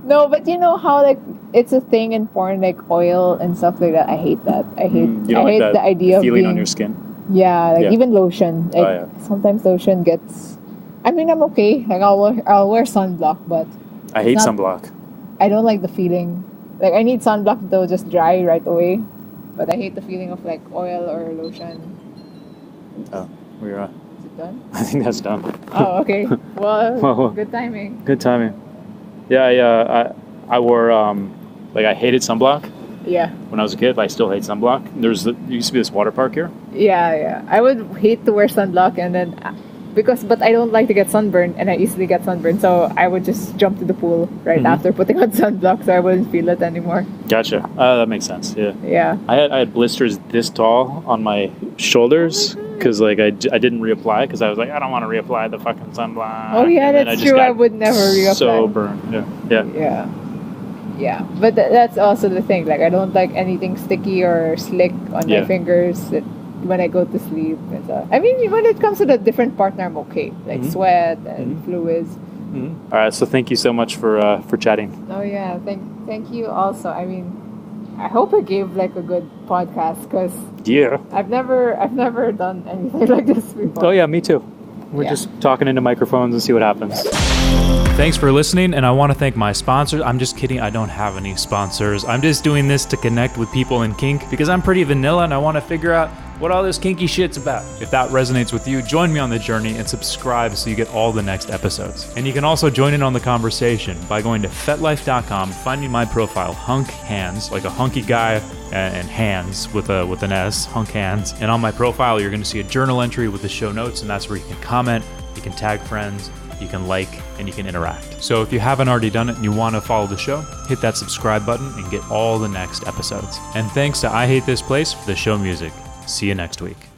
No, but you know how like it's a thing in porn, like oil and stuff like that. I hate that. I hate the idea of feeling on your skin. Yeah, like even lotion. Like sometimes lotion gets. I mean, I'm okay. Like I'll wear sunblock, but I hate sunblock. I don't like the feeling. Like I need sunblock that'll just dry right away, but I hate the feeling of like oil or lotion. Oh, we're. Is it done? I think that's done. Oh, okay. Well, good timing. Good timing. Yeah. I wore I hated sunblock. Yeah. When I was a kid, I still hate sunblock. There used to be this water park here. Yeah. I would hate to wear sunblock and then but I don't like to get sunburned and I easily get sunburned, so I would just jump to the pool right after putting on sunblock so I wouldn't feel it anymore. Gotcha. That makes sense. Yeah. Yeah. I had blisters this tall on my shoulders because like I didn't reapply because I was like I don't want to reapply the fucking sunblock. Oh yeah, that's true. I would never reapply. So burned. Yeah. Yeah, but that's also the thing. Like I don't like anything sticky or slick on my fingers when I go to sleep. And so, I mean, when it comes to the different partner, I'm okay. Like sweat and fluids. Mm-hmm. All right, so thank you so much for chatting. Oh yeah, thank you also. I mean, I hope I gave like a good podcast because I've never done anything like this before. Oh yeah, me too. We're just talking into microphones and see what happens. Thanks for listening, and I want to thank my sponsors. I'm just kidding, I don't have any sponsors. I'm just doing this to connect with people in kink because I'm pretty vanilla and I want to figure out what all this kinky shit's about. If that resonates with you, join me on the journey and subscribe so you get all the next episodes. And you can also join in on the conversation by going to FetLife.com, finding my profile, Hunk Hands, like a hunky guy and hands with an S, Hunk Hands. And on my profile, you're going to see a journal entry with the show notes, and that's where you can comment, you can tag friends, you can like, and you can interact. So if you haven't already done it and you want to follow the show, hit that subscribe button and get all the next episodes. And thanks to I Hate This Place for the show music. See you next week.